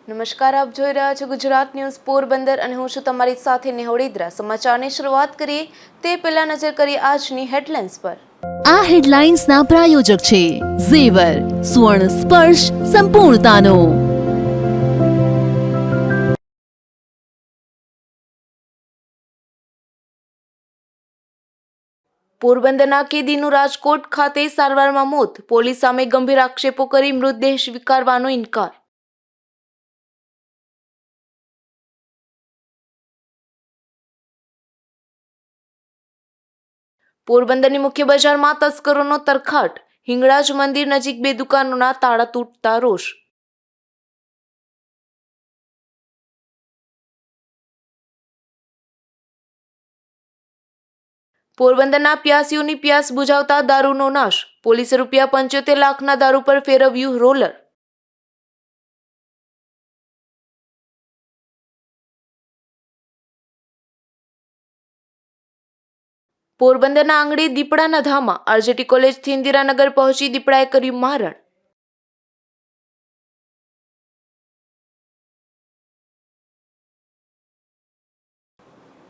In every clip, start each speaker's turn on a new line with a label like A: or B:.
A: નમસ્કાર, આપ જોઈ રહ્યા છો ગુજરાત ન્યૂઝ પોરબંદર અને હું છું તમારી સાથે નેહોડીદ્રા। સમાચારની શરૂઆત કરીએ તે પહેલા નજર કરીએ આજની હેડલાઇન્સ પર।
B: આ હેડલાઇન્સના પ્રાયોજક છે ઝેવર, સુવર્ણ સ્પર્શ સંપૂર્ણતાનો।
A: પોરબંદરના કેદીનું રાજકોટ ખાતે સારવારમાં મોત, પોલીસ સામે ગંભીર આક્ષેપો કરી મૃતદેહ સ્વીકારવાનો ઇનકાર। પોરબંદરની મુખ્ય બજારમાં તસ્કરોનો તરખાટ, હિંગળાજ મંદિર નજીક બે દુકાનોના તાળા તૂટતા રોષ। પોરબંદરના પ્યાસીઓની પ્યાસ બુઝાવતા દારૂનો નાશ, પોલીસે ₹75 લાખના દારૂ પર ફેરવ્યું રોલર। પોરબંદરના આંગણે દીપડાના ધામા, આરજેટી કોલેજથી ઇન્દિરાનગર પહોંચી દીપડાએ કર્યું મારણ।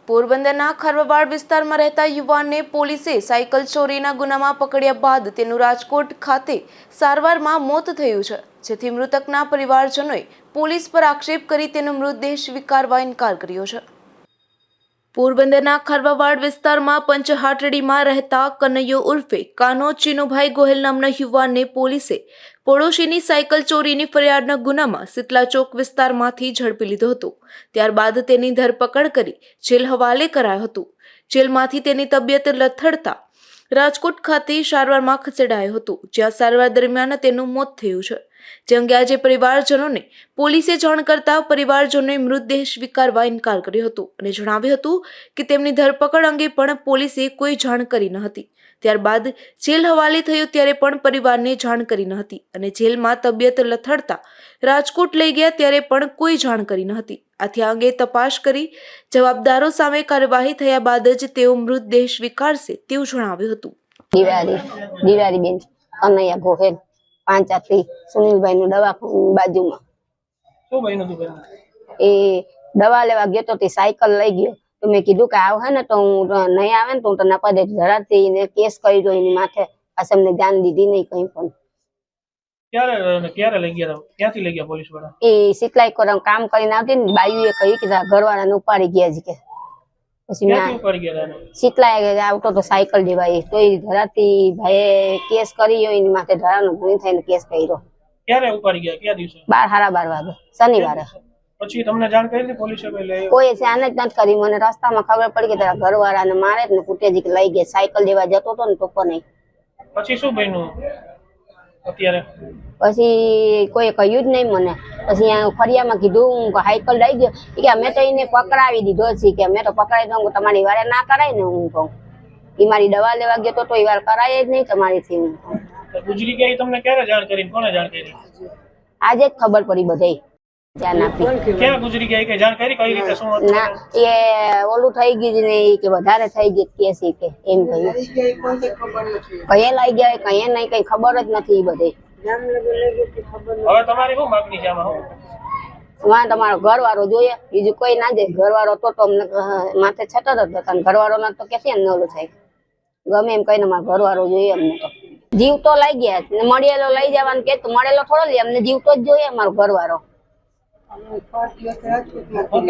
A: પોરબંદરના ખરવાવાડ વિસ્તારમાં રહેતા યુવાનને પોલીસે સાયકલ ચોરીના ગુનામાં પકડ્યા બાદ તેનું રાજકોટ ખાતે સારવારમાં મોત થયું છે, જેથી મૃતકના પરિવારજનોએ પોલીસ પર આક્ષેપ કરી તેનો મૃતદેહ સ્વીકારવા ઇનકાર કર્યો છે। પોરબંદરના ખરવાવાડ વિસ્તારમાં પંચહાટડીમાં રહેતા કનૈયો ઉર્ફે કાનો ચીનુભાઈ ગોહેલ નામના યુવાનને પોલીસે પડોશીની સાયકલ ચોરીની ફરિયાદના ગુનામાં સિતલા ચોક વિસ્તારમાંથી ઝડપી લીધો હતો। ત્યારબાદ તેની ધરપકડ કરી જેલ હવાલે કરાયો હતો। જેલમાંથી તેની તબિયત લથડતા રાજકોટ ખાતે સારવારમાં ખસેડાયો હતો, જ્યાં સારવાર દરમિયાન તેનું મોત થયું છે। જે અંગે આજે પરિવારજનોને પોલીસે જાણ કરતા પરિવારજનોએ મૃતદેહ સ્વીકારવા ઇનકાર કર્યો હતો અને જણાવ્યું હતું કે તેમની ધરપકડ અંગે પણ પોલીસે કોઈ જાણ કરી ન હતી। ત્યારબાદ જેલ હવાલે થયો ત્યારે પણ પરિવારને જાણ કરી ન હતી અને જેલમાં તબિયત લથડતા રાજકોટ લઈ ગયા ત્યારે પણ કોઈ જાણ કરી ન હતી। આથી આ અંગે તપાસ કરી જવાબદારો સામે કાર્યવાહી થયા બાદ જ તેઓ મૃતદેહ સ્વીકારશે તેવું જણાવ્યું હતું।
C: દિવાળી બેન કનૈયા ગોહેલ પાંચાથી સુનિલભાઈ નું દવાખાનું બાજુમાં
D: શું બન્યું હતું?
C: એ દવા લેવા ગયો તો તે સાયકલ લઈ ગયો તો મેં કીધું કે આવ હે ને તો હું નહીં આવે ને તો હું તને પદે ધરાતી ને કેસ કરી દો એની માથે। પાછળ અમને જાન દીધી નહીં કઈ પણ।
D: ક્યારે લઈ ગયા? ક્યાંથી લઈ ગયા પોલીસ વાળા?
C: એ સિતલાઈ કોરમ કામ કરીને આવતી ને બાયુએ કહ્યું કે ઘરવાળાને ઉપાડી ગયા છે કે પછી
D: ક્યાંથી ઉપાડી ગયા?
C: સિતલાઈ આવતો તો સાયકલ દેવાય તો એ ધરાતી ભાઈ કેસ કરી એની માથે ધરાનો ભૂલી થઈને કેસ કર્યો।
D: ક્યારે ઉપાડી ગયા? કયા દિવસે?
C: 12:30 વાગે શનિવારે।
D: પછી તમને જાણ કરી હતી પોલીસે?
C: કોઈ જાણ જ નથી કરી। મને રસ્તામાં ખબર પડી કે તારા ઘરવાળાને મારે ને કુટેજી કે લઈ ગયા સાયકલ દેવા જતો હતો ને તો પણ
D: પછી શું બન્યું અત્યારે?
C: પછી કોઈ કહ્યું જ નહીં મને। પછી ફરિયામાં કીધું સાયકલ લઈ ગયો કે અમે તો એને પકડાવી દીધો છે કે અમે તો પકડાવી દઉં તમારી વારે ના કરાય ને। હું કહું એ મારી દવા લેવા ગયો તો એ વાર કરાય જ નહીં તમારીથી। હું
D: ગુજરી ગયા તમને ક્યારે જાણ કરી? કોને જાણ કરી?
C: આજે જ ખબર પડી બધે જાણ આપી।
D: ક્યાં ગુજરી ગયા કે જાણ કરી? કઈ રીતે? શું
C: ના એ ઓલું થઈ ગયું ને કે વધારે થઈ ગયું કે એમ કહ્યું કઈ લઈ ગયા કઈ નહીં કઈ ખબર જ નથી બધે।
D: હવે તમારી શું માંગણી છે આમાં?
C: વાં તમારો ઘરવાળો જોઈએ, બીજું કોઈ ના જાય। ઘરવાળો તો અમને માથે છત જ હતા, ઘરવાળો ના તો કે ઓલું થાય ગમે એમ કહીને મારો ઘરવાળો જોઈએ અમને તો। જીવ તો લઈ ગયા મળેલો લઈ જવાનું કે મળેલો થોડો લે, અમને જીવ તો જ જોઈએ મારો ઘરવાળો।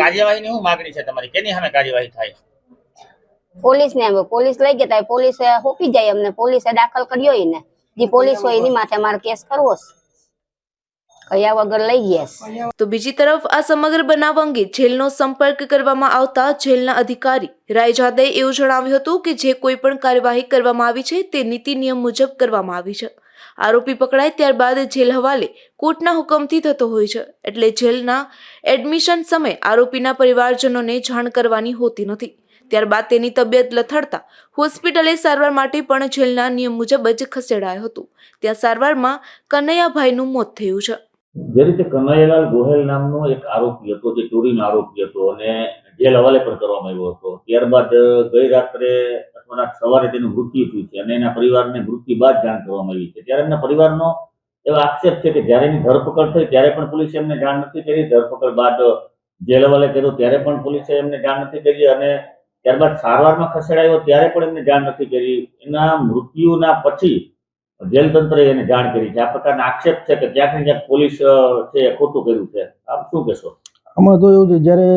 E: કાર્યવાહીની શું માંગણી છે તમારી? કેની સામે કાર્યવાહી થાય?
C: પોલીસ ને પોલીસ લઈ ગયા પોલીસ હોપી જાય અમને, પોલીસે દાખલ કર્યો એને જે પોલીસ હોય એની માથે મારે કેસ કરવો કયા વગર લઈ ગયા।
A: તો બીજી તરફ આ સમગ્ર બનાવ અંગે જેલનો સંપર્ક કરવામાં આવતા જેલના અધિકારી રાયજાદે એવું જણાવ્યું હતું કે જે કોઈ પણ કાર્યવાહી કરવામાં આવી છે તે નીતિ નિયમ મુજબ કરવામાં આવી છે। આરોપી પકડાય ત્યારબાદ જેલ હવાલે કોર્ટના હુકમથી થતો હોય છે, એટલે જેલના એડમિશન સમયે આરોપીના પરિવારજનોને જાણ કરવાની હોતી નથી। ત્યારબાદ તેની તબિયત લથડતા હોસ્પિટલે સારવાર માટે પણ જેલના નિયમ મુજબ જ ખસેડાયો હતો। ત્યાં સારવારમાં કનૈયાભાઈનું મોત થયું છે।
F: જે રીતે કનૈયાલાલ ગોહેલ નામનો એક આરોપી હતો જે ચોરીનો આરોપી હતો અને જેલ હવાલે પણ કરવામાં આવ્યો હતો। ત્યારબાદ ગઈ રાત્રે અથવા સવારે તેનું મૃત્યુ થયું છે અને એના પરિવારને મૃત્યુ બાદ જાણ કરવામાં આવી છે। ત્યારે એમના પરિવારનો એવા આક્ષેપ છે કે જ્યારે એની ધરપકડ થઈ ત્યારે પણ પોલીસે એમને જાણ નથી કરી, ધરપકડ બાદ જેલ હવાલે કર્યો ત્યારે પણ પોલીસે એમને જાણ નથી કરી, અને ત્યારબાદ સારવારમાં ખસેડાયો ત્યારે પણ એમને જાણ નથી કરી. એના મૃત્યુના પછી જેલ તંત્રએ એને જાણ કરી છે. આ પ્રકારના આક્ષેપ છે કે ક્યાંક ને ક્યાંક પોલીસ છે એ ખોટું કર્યું છે. આપ શું કહેશો?
G: આમાં તો એવું છે, જ્યારે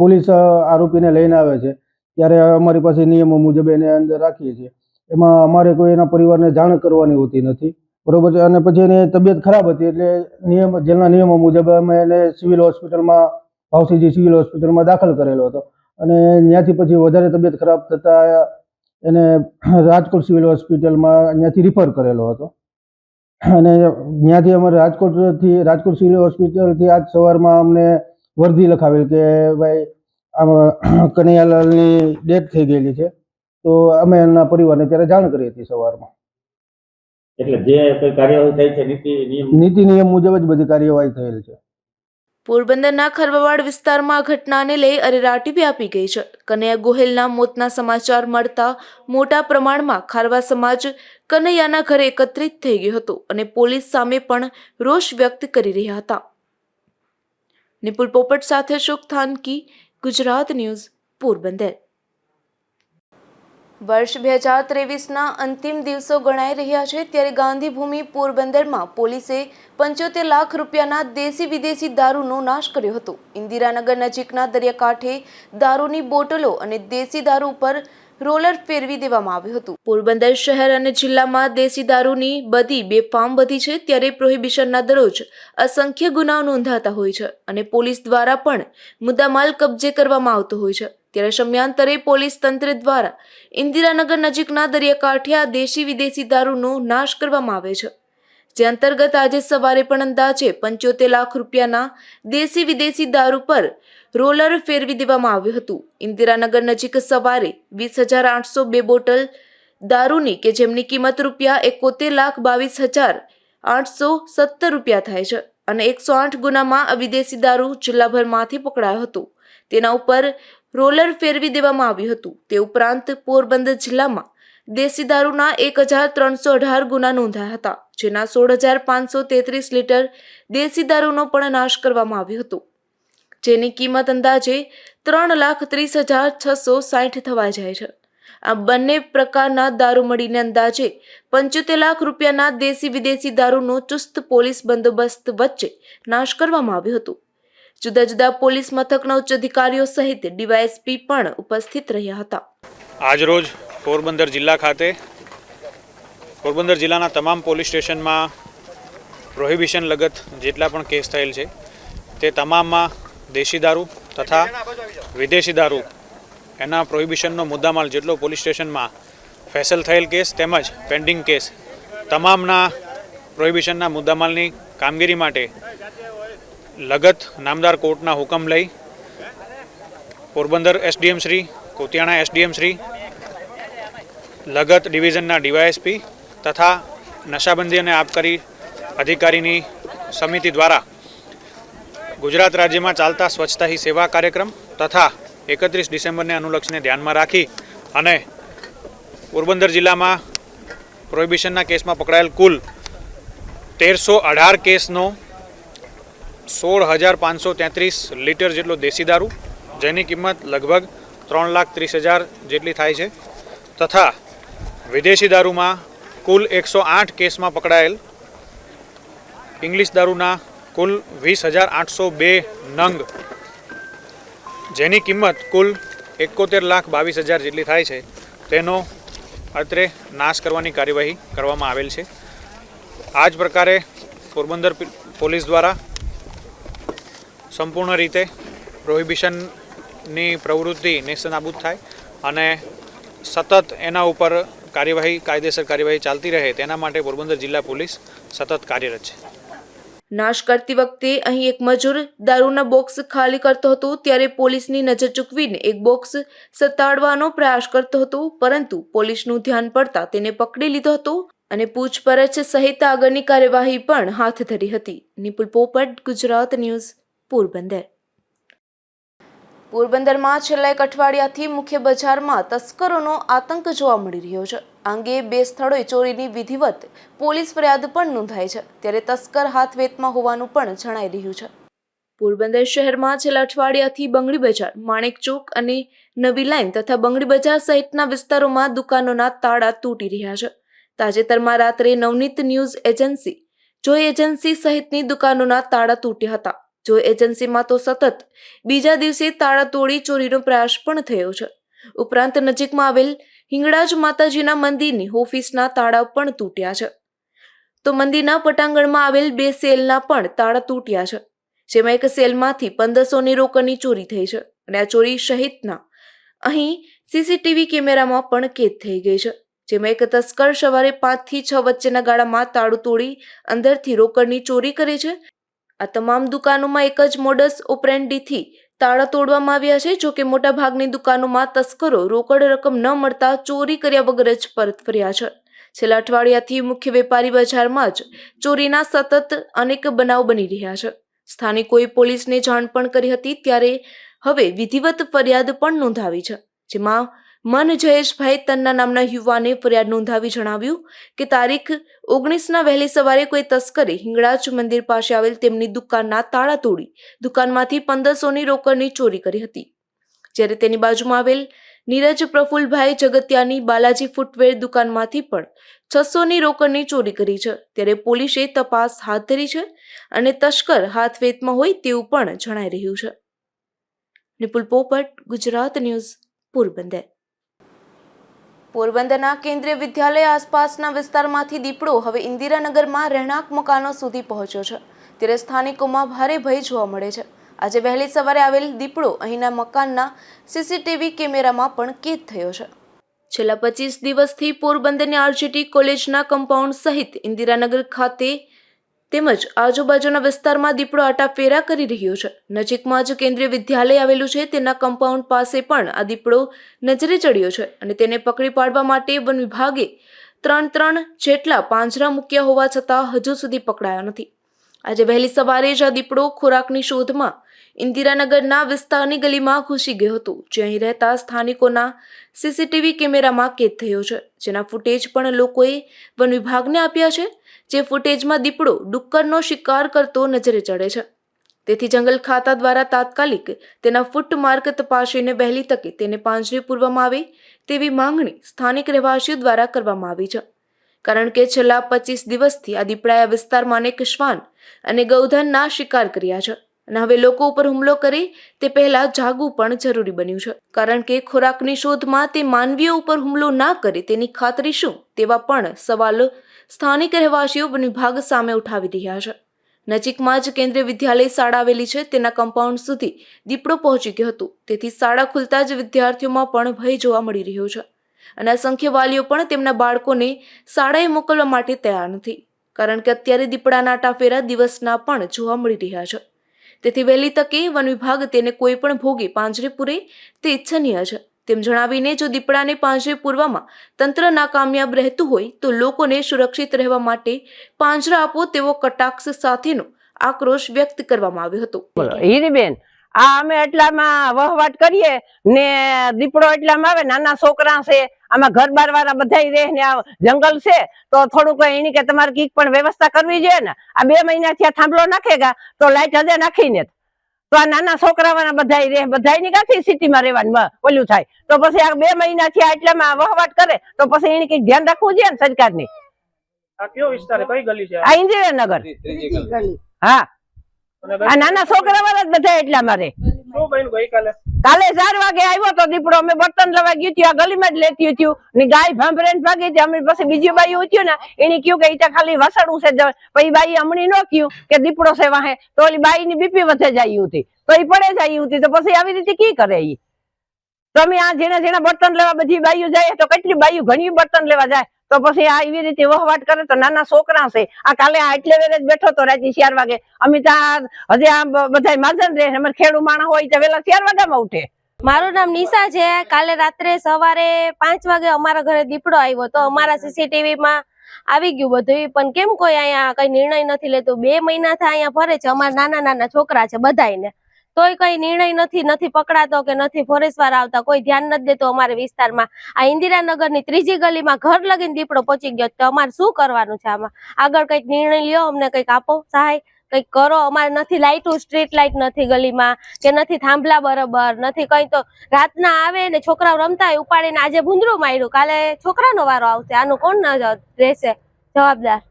G: પોલીસ આરોપીને લઈને આવે છે ત્યારે અમારી પાસે નિયમો મુજબ એને અંદર રાખીએ છીએ. એમાં અમારે કોઈ એના પરિવારને જાણ કરવાની હોતી નથી, બરોબર છે. અને પછી એની તબિયત ખરાબ હતી એટલે જેલના નિયમો મુજબ અમે એને સિવિલ હોસ્પિટલમાં, ભાવસીજી સિવિલ હોસ્પિટલમાં દાખલ કરેલો હતો. અને ત્યાંથી પછી વધારે તબિયત ખરાબ થતાં એને રાજકોટ સિવિલ હોસ્પિટલમાં ત્યાંથી રિફર કરેલો હતો. અને ત્યાંથી અમારે રાજકોટ સિવિલ હોસ્પિટલથી આજ સવારમાં અમને વર્દી લખાવેલ કે ભાઈ આમ કનૈયાલાલની ડેથ થઈ ગયેલી છે. તો અમે એમના પરિવારને ત્યારે જાણ કરી હતી સવારમાં.
F: એટલે જે કઈ કાર્યવાહી થઈ છે
G: નીતિ નિયમ મુજબ જ બધી કાર્યવાહી થયેલ છે.
A: પોરબંદરના ખરવાવાડ વિસ્તારમાં આ ઘટનાને લઈ અરેરાટી વ્યાપી ગઈ છે. કનૈયા ગોહિલના મોતના સમાચાર મળતા મોટા પ્રમાણમાં ખારવા સમાજ કનૈયાના ઘરે એકત્રિત થઈ ગયો હતો અને પોલીસ સામે પણ રોષ વ્યક્ત કરી રહ્યા હતા. નિપુલ પોપટ સાથે અશોક થાનકી, ગુજરાત ન્યૂઝ, પોરબંદર. વર્ષ 2023ના અંતિમ દિવસો ગણાઈ રહ્યા છે ત્યારે ગાંધીભૂમિ પોરબંદરમાં પોલીસે 75 લાખ રૂપિયાના દેશી વિદેશી દારૂનો નાશ કર્યો હતો. ઇન્દિરાનગર નજીકના દરિયાકાંઠે દારૂની બોટલો અને દેશી દારૂ પર રોલર ફેરવી દેવામાં આવ્યું હતું. પોરબંદર શહેર અને જિલ્લામાં દેશી દારૂની બધી બેફામ વધી છે ત્યારે પ્રોહિબિશનના દરરોજ અસંખ્ય ગુનાઓ નોંધાતા હોય છે અને પોલીસ દ્વારા પણ મુદ્દામાલ કબજે કરવામાં આવતો હોય છે. ત્યારે સમયાંતરે પોલીસ તંત્ર દ્વારા ઇન્દિરાનગર નજીકના દરિયાકાંઠે આ દેશી વિદેશી દારૂનો નાશ કરવામાં આવે છે, જે અંતર્ગત આજે સવારે પણ અંદાજે 75 લાખ રૂપિયાના દેશી વિદેશી દારૂ પર રોલર ફેરવી દેવામાં આવ્યું હતું. ઇન્દિરાનગર નજીક સવારે 20,802 બોટલ દારૂની કે જેમની કિંમત ₹71,22,817 રૂપિયા થાય છે અને 108 ગુનામાં આ વિદેશી દારૂ જિલ્લાભરમાંથી પકડાયો હતો. તેના ઉપર રોલર ફેરવી દેવામાં આવ્યું હતું. તે ઉપરાંત પોરબંદર જિલ્લામાં દેશી દારૂના 1,318 ગુના નોંધાયા હતા, જેના 16,533 લીટર દેશી દારૂનો પણ નાશ કરવામાં આવ્યો હતો, જેની કિંમત અંદાજે 3,30,660 થવા જાય છે. આ બંને પ્રકારના દારૂ મળીને અંદાજે 75 લાખ રૂપિયાના દેશી વિદેશી દારૂનો ચુસ્ત પોલીસ બંદોબસ્ત વચ્ચે નાશ કરવામાં આવ્યો હતો. જુદા જુદા પોલીસ મથકના ઉચ્ચ અધિકારીઓ સહિત ડીવાયએસપી પણ ઉપસ્થિત રહ્યા હતા.
H: આજરોજ પોરબંદર જિલ્લા ખાતે પોરબંદર જિલ્લાના તમામ પોલીસ સ્ટેશનમાં પ્રોહિબિશન લગત જેટલા પણ કેસ થયેલ છે તે તમામમાં દેશી દારૂ તથા વિદેશી દારૂ એના પ્રોહિબિશનનો મુદ્દામાલ જેટલો પોલીસ સ્ટેશનમાં ફેસલ થયેલ કેસ તેમજ પેન્ડિંગ કેસ તમામના પ્રોહિબિશનના મુદ્દામાલની કામગીરી માટે લગત નામદાર કોર્ટના હુકમ લઈ પોરબંદર એસડીએમ શ્રી, કોતિયાણા એસડીએમ શ્રી, લગત ડિવિઝનના ડીવાયએસપી તથા નશાબંધી અને આબકારી અધિકારીની સમિતિ દ્વારા ગુજરાત રાજ્યમાં ચાલતા સ્વચ્છતા હી સેવા કાર્યક્રમ તથા 31 ડિસેમ્બરને અનુલક્ષીને ધ્યાનમાં રાખી અને પોરબંદર જિલ્લામાં પ્રોહિબિશનના કેસમાં પકડાયેલ કુલ 1318 કેસનો 16,533 લીટર જેટલો દેશી દારૂ, જેની કિંમત લગભગ 3,30,000 જેટલી થાય છે, તથા વિદેશી દારૂમાં કુલ 108 કેસમાં પકડાયેલ ઇંગ્લિશ દારૂના કુલ 20,802 નંગ, જેની કિંમત કુલ 71,22,000 જેટલી થાય છે, તેનો અત્રે નાશ કરવાની કાર્યવાહી કરવામાં આવેલ છે. આ જ પ્રકારે પોરબંદર પોલીસ દ્વારા સંપૂર્ણ રીતે પ્રોહિબિશનની પ્રવૃત્તિ નેસ્તનાબૂદ થાય અને સતત એના ઉપર કાયદેસર કાર્યવાહી ચાલતી રહે તેના માટે પોરબંદર જિલ્લા પોલીસ સતત કાર્યરત છે.
A: નાશ કરતી વખતે અહીં એક મજૂર દારૂના બોક્સ ખાલી કરતો હતો ત્યારે પોલીસની નજર ચૂકવીને એક બોક્સ સતાડવાનો પ્રયાસ કરતો હતો, પરંતુ પોલીસનું ધ્યાન પડતા તેને પકડી લીધો હતો અને પૂછપરછ સહિત આગળની કાર્યવાહી પણ હાથ ધરી હતી. નિપુલ પોપટ, ગુજરાત ન્યૂઝ, પોરબંદર. પોરબંદરમાં છેલ્લા એક અઠવાડિયાથી મુખ્ય બજારમાં તસ્કરોનો આતંક જોવા મળી રહ્યો છે. આ અંગે 2 સ્થળોએ ચોરીની વિધિવત પોલીસ ફરિયાદ પણ નોંધાઈ છે, ત્યારે તસ્કર હાથવેતમાં હોવાનું પણ જણાઈ રહ્યું છે. પોરબંદર શહેરમાં છેલ્લા અઠવાડિયાથી બંગડી બજાર, માણેક ચોક અને નવી લાઈન તથા બંગડી બજાર સહિતના વિસ્તારોમાં દુકાનોના તાળા તૂટી રહ્યા છે. તાજેતરમાં રાત્રે નવનીત ન્યૂઝ એજન્સી, જોય એજન્સી સહિતની દુકાનોના તાળા તૂટ્યા હતા. જો એજન્સીમાં તો સતત બીજા દિવસે તાળા તોડી ચોરીનો પ્રયાસ પણ થયો છે. ઉપરાંત નજીકમાં આવેલ હિંગળાજ માતાજીના મંદિરની ઓફિસના તાળા પણ તૂટ્યા છે. તો મંદિરના પટાંગણમાં આવેલ 2 સેલના પણ તાળા તૂટ્યા છે, જેમાં એક સેલમાંથી 1500ની રોકડની ચોરી થઈ છે અને આ ચોરી સહિતના અહીં સીસીટીવી કેમેરામાં પણ કેદ થઈ ગઈ છે, જેમાં એક તસ્કર સવારે 5 થી 6 વચ્ચેના ગાળામાં તાળું તોડી અંદરથી રોકડની ચોરી કરે છે. આ તમામ દુકાનોમાં એક જ મોડસ ઓપરેન્ડીથી તાળા તોડવામાં આવ્યા છે. જો કે મોટાભાગની દુકાનોમાં તસ્કરો રોકડ રકમ ન મળતા ચોરી કર્યા વગર જ પરત ફર્યા છે. છેલ્લા અઠવાડિયાથી મુખ્ય વેપારી બજારમાં જ ચોરીના સતત અનેક બનાવ બની રહ્યા છે. સ્થાનિકોએ પોલીસને જાણ પણ કરી હતી, ત્યારે હવે વિધિવત ફરિયાદ પણ નોંધાવી છે, જેમાં મન જયેશભાઈ તન્ના નામના યુવાને ફરિયાદ નોંધાવી જણાવ્યું કે તારીખ 19ના વહેલી સવારે કોઈ તસ્કરે હિંગળાજ મંદિર પાસે આવેલ તેમની દુકાનના તાળા તોડી દુકાનમાંથી 1500ની રોકડની ચોરી કરી હતી. જ્યારે તેની બાજુમાં આવેલ નીરજ પ્રફુલભાઈ જગતિયાની બાલાજી ફૂટવેર દુકાનમાંથી પણ 600ની રોકડની ચોરી કરી છે. ત્યારે પોલીસે તપાસ હાથ ધરી છે અને તસ્કર હાથવેતમાં હોય તેવું પણ જણાઈ રહ્યું છે. નિપુલ પોપટ, ગુજરાત ન્યૂઝ, પોરબંદર. પોરબંદરના કેન્દ્રીય વિદ્યાલય આસપાસના વિસ્તારમાંથી દીપડો હવે ઇન્દિરાનગરમાં રહેણાંક મકાનો સુધી પહોંચ્યો છે, ત્યારે સ્થાનિકોમાં ભારે ભય જોવા મળે છે. આજે વહેલી સવારે આવેલ દીપડો અહીંના મકાનના સીસીટીવી કેમેરામાં પણ કેદ થયો છે. છેલ્લા 25 દિવસથી પોરબંદરની આરજીટી કોલેજના કમ્પાઉન્ડ સહિત ઇન્દિરાનગર ખાતે તેમજ આજુબાજુના વિસ્તારમાં દીપડો આટાફેરા કરી રહ્યો છે. નજીકમાં જ કેન્દ્રીય વિદ્યાલય આવેલું છે, તેના કમ્પાઉન્ડ પાસે પણ આ દીપડો નજરે ચડ્યો છે અને તેને પકડી પાડવા માટે વન વિભાગે 3 જેટલા પાંજરા મૂક્યા હોવા છતાં હજુ સુધી પકડાયો નથી. આજે વહેલી સવારે જ આ દીપડો ખોરાકની શોધમાં ઇન્દિરાનગરના વિસ્તારની ગલીમાં ઘૂસી ગયો હતો, જે અહીં રહેતા સ્થાનિકોના સીસીટીવી કેમેરામાં કેદ થયો છે, જેના ફૂટેજ પણ લોકોએ વન વિભાગને આપ્યા છે. જે ફૂટેજમાં દીપડો ડુક્કરનો શિકાર કરતો નજરે ચડે છે. તેથી જંગલ ખાતા દ્વારા તાત્કાલિક તેના ફૂટમાર્ક તપાસીને વહેલી તકે તેને પાંજરે પૂરવામાં આવે તેવી માંગણી સ્થાનિક રહેવાસીઓ દ્વારા કરવામાં આવી છે. કારણ કે છેલ્લા 25 દિવસથી આ દીપડાએ આ વિસ્તારમાં અનેક શ્વાન અને ગૌધનના શિકાર કર્યા છે અને હવે લોકો ઉપર હુમલો કરે તે પહેલા જાગવું પણ જરૂરી બન્યું છે. કારણ કે ખોરાકની શોધમાં તે માનવીઓ ઉપર હુમલો ના કરે તેની ખાતરી શું, તેવા પણ સવાલ સ્થાનિક રહેવાસીઓ વન વિભાગ સામે ઉઠાવી રહ્યા છે. નજીકમાં જ કેન્દ્રીય વિદ્યાલય શાળા આવેલી છે, તેના કમ્પાઉન્ડ સુધી દીપડો પહોંચી ગયો હતો. તેથી શાળા ખુલતા જ વિદ્યાર્થીઓમાં પણ ભય જોવા મળી રહ્યો છે અને અસંખ્ય વાલીઓ પણ તેમના બાળકોને શાળાએ મોકલવા માટે તૈયાર નથી, કારણ કે અત્યારે દીપડાના આટાફેરા દિવસના પણ જોવા મળી રહ્યા છે. તેથી વહેલી તકે વન વિભાગ તેને કોઈ પણ ભોગે પાંજરે પૂરે તે ઇચ્છનીય છે. તેમ જણાવીને જો દીપડાને પાંજરે પૂરવામાં તંત્ર નાકામયાબ રહેતું હોય તો લોકોને સુરક્ષિત રહેવા માટે પાંજરા આપો તેવો કટાક્ષ સાથેનો આક્રોશ વ્યક્ત કરવામાં આવ્યો હતો.
I: હીરીબેન, આ અમે એટલામાં વહવાટ કરીએ ને દીપડો એટલામાં આવે, નાના છોકરા છે, આમાં ઘર બાર વાળા બધા રહે ને આ જંગલ છે, તો થોડુંક એની કે તમારે કઈક પણ વ્યવસ્થા કરવી જોઈએ ને. આ 2 મહિનાથી આ થાંભલો નાખેગા તો લાઈટ હજે નાખીને તો આ નાના છોકરાવાળા બધા રહે, બધાની કાથી સિટીમાં રહેવાનું ઓલું થાય. તો પછી આ 2 મહિનાથી આ એટલામાં વહવાટ કરે તો પછી એને કઈક ધ્યાન રાખવું જોઈએ ને સરકારની.
D: આ કયો વિસ્તાર છે? કઈ ગલી છે?
I: આ ઇન્દિરાનગર. હા, આ નાના છોકરાવાળા જ બધા એટલામાં રહે.
D: શું બન્યું ગઈકાલે?
I: કાલે 4 વાગે આવ્યો તો દીપડો. અમે બર્તન લેવા ગયું હતું, આ ગલીમાં જ લેતી હતું ને ગાય ભાંભરે ભાગી હતી. અમે પછી બીજી બાઈ ઉઠ્યું ને એને કહ્યું કે ઈ ખાલી વસાડું છે. પછી બાઈ હમણી ન કહ્યું કે દીપડો છે વાહે, તો ઓલી બાઈ ની બીપી વધે જાય હતી, તો એ પડે જાય હતી. તો પછી આવી રીતે કી કરે ઈ? તો અમે આ જેના બર્તન લેવા બધી બાઈઓ જાય, તો કેટલી બાઈઓ ઘણી બર્તન લેવા જાય, તો પછી આ એવી રીતે વહવાટ કરે. તો નાના છોકરા છે, આ કાલે આ એટલે વેરે જ બેઠો તો રાતે 4 વાગે. અમે ત્યાં હજી આ બધા માજન રહે, અમારે ખેડૂ માણસ હોય તો વેલા 4 વાગ્યામાં ઉઠે.
J: મારું નામ નિશા છે. કાલે રાત્રે સવારે 5 વાગે અમારા ઘરે દીપડો આવ્યો તો અમારા સીસીટીવી માં આવી ગયું બધું, પણ કેમ કોઈ અહીંયા કઈ નિર્ણય નથી લેતું? 2 મહિનાથી અહીંયા ફરે છે. અમારા નાના છોકરા છે બધાયને, તોય કઈ નિર્ણય નથી પકડાતો કે નથી ફોરેસ્ટવાળા આવતા, કોઈ ધ્યાન નથી દેતો અમારા વિસ્તારમાં. આ ઇન્દિરાનગરની 3જી ગલીમાં ઘર લગીને દીપડો પહોંચી ગયો, તો અમારે શું કરવાનું છે આમાં? આગળ કઈક નિર્ણય લ્યો, અમને કઈક આપો સહાય, કઈક કરો. અમારે નથી લાઇટો, સ્ટ્રીટ લાઇટ નથી ગલીમાં, કે નથી થાંભલા બરોબર નથી કઈ. તો રાતના આવે ને છોકરાઓ રમતા હોય, ઉપાડીને આજે ભૂંદરું માર્યું, કાલે છોકરાનો વારો આવશે. આનું કોણ રહેશે જવાબદાર?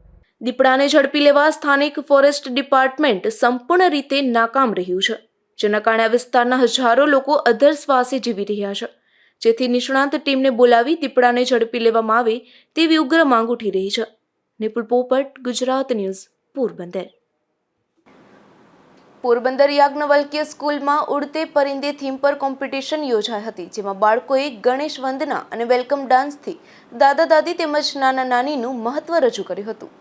A: દીપડાને ઝડપી લેવા સ્થાનિક ફોરેસ્ટ ડિપાર્ટમેન્ટ સંપૂર્ણ રીતે નાકામ રહ્યું છે, જેના કારણે આ વિસ્તારના હજારો લોકો અધર શ્વાસે જીવી રહ્યા છે. જેથી નિષ્ણાંત ટીમને બોલાવી દીપડાને ઝડપી લેવામાં આવે તેવી ઉગ્ર માંગ ઉઠી રહી છે. નિપુલ પોપટ, ગુજરાત ન્યૂઝ, પોરબંદર. પોરબંદર યાજ્ઞવલ્ક્ય સ્કૂલમાં ઉડતે પરિંદે થીમ પર કોમ્પિટિશન યોજાઈ હતી, જેમાં બાળકોએ ગણેશ વંદના અને વેલકમ ડાન્સથી દાદા દાદી તેમજ નાના નાનીનું મહત્વ રજૂ કર્યું હતું.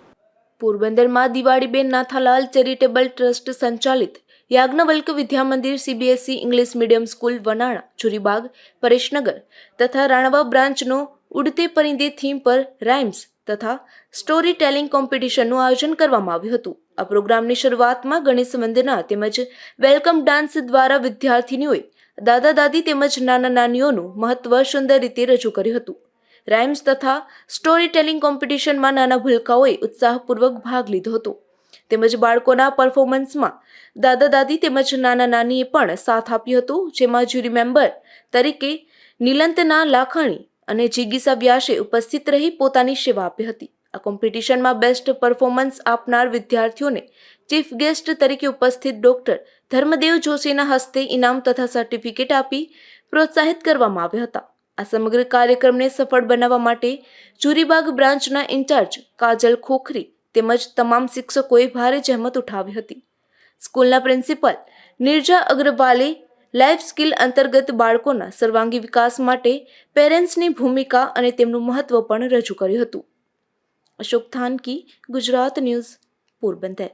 A: પોરબંદરમાં દિવાળીબેન નાથાલાલ ચેરિટેબલ ટ્રસ્ટ સંચાલિત Yajnavalkya Vidya Mandir CBSE English medium school વનાણા, ચુરીબાગ, પરેશનગર તથા રાણવા બ્રાન્ચનો ઉડતે પરિંદે થીમ પર રાઇમ્સ તથા સ્ટોરી ટેલિંગ કોમ્પિટિશનનું આયોજન કરવામાં આવ્યું હતું. આ પ્રોગ્રામની શરૂઆતમાં ગણેશ વંદના તેમજ વેલકમ ડાન્સ દ્વારા વિદ્યાર્થીનીઓએ દાદા દાદી તેમજ નાના નાનીઓનું મહત્વ સુંદર રીતે રજૂ કર્યું હતું. રાઇમ્સ તથા સ્ટોરી ટેલિંગ કોમ્પિટિશનમાં નાના ભૂલકાઓએ ઉત્સાહપૂર્વક ભાગ લીધો હતો, તેમજ બાળકોના પરફોર્મન્સમાં દાદા દાદી તેમજ નાના નાનીએ પણ સાથ આપ્યો હતો, જેમાં જ્યુરી મેમ્બર તરીકે નીલંતના લાખાણી અને જિગીસા વ્યાસે ઉપસ્થિત રહી પોતાની સેવા આપી હતી. આ કોમ્પિટિશનમાં બેસ્ટ પરફોર્મન્સ આપનાર વિદ્યાર્થીઓને ચીફ ગેસ્ટ તરીકે ઉપસ્થિત ડોક્ટર ધર્મદેવ જોશીના હસ્તે ઇનામ તથા સર્ટિફિકેટ આપી પ્રોત્સાહિત કરવામાં આવ્યા હતા. આ સમગ્ર કાર્યક્રમને સફળ બનાવવા માટે ચુરીબાગ બ્રાન્ચના ઇન્ચાર્જ કાજલ ખોખરી તેમજ તમામ શિક્ષકોએ ભારે જહેમત ઉઠાવી હતી. સ્કૂલના પ્રિન્સિપલ નિર્જા અગ્રવાલે લાઈફ સ્કિલ અંતર્ગત બાળકોના સર્વાંગી વિકાસ માટે પેરેન્ટ્સની ભૂમિકા અને તેમનું મહત્વ પણ રજૂ કર્યું હતું. અશોક થાનકી, ગુજરાત ન્યૂઝ, પોરબંદર.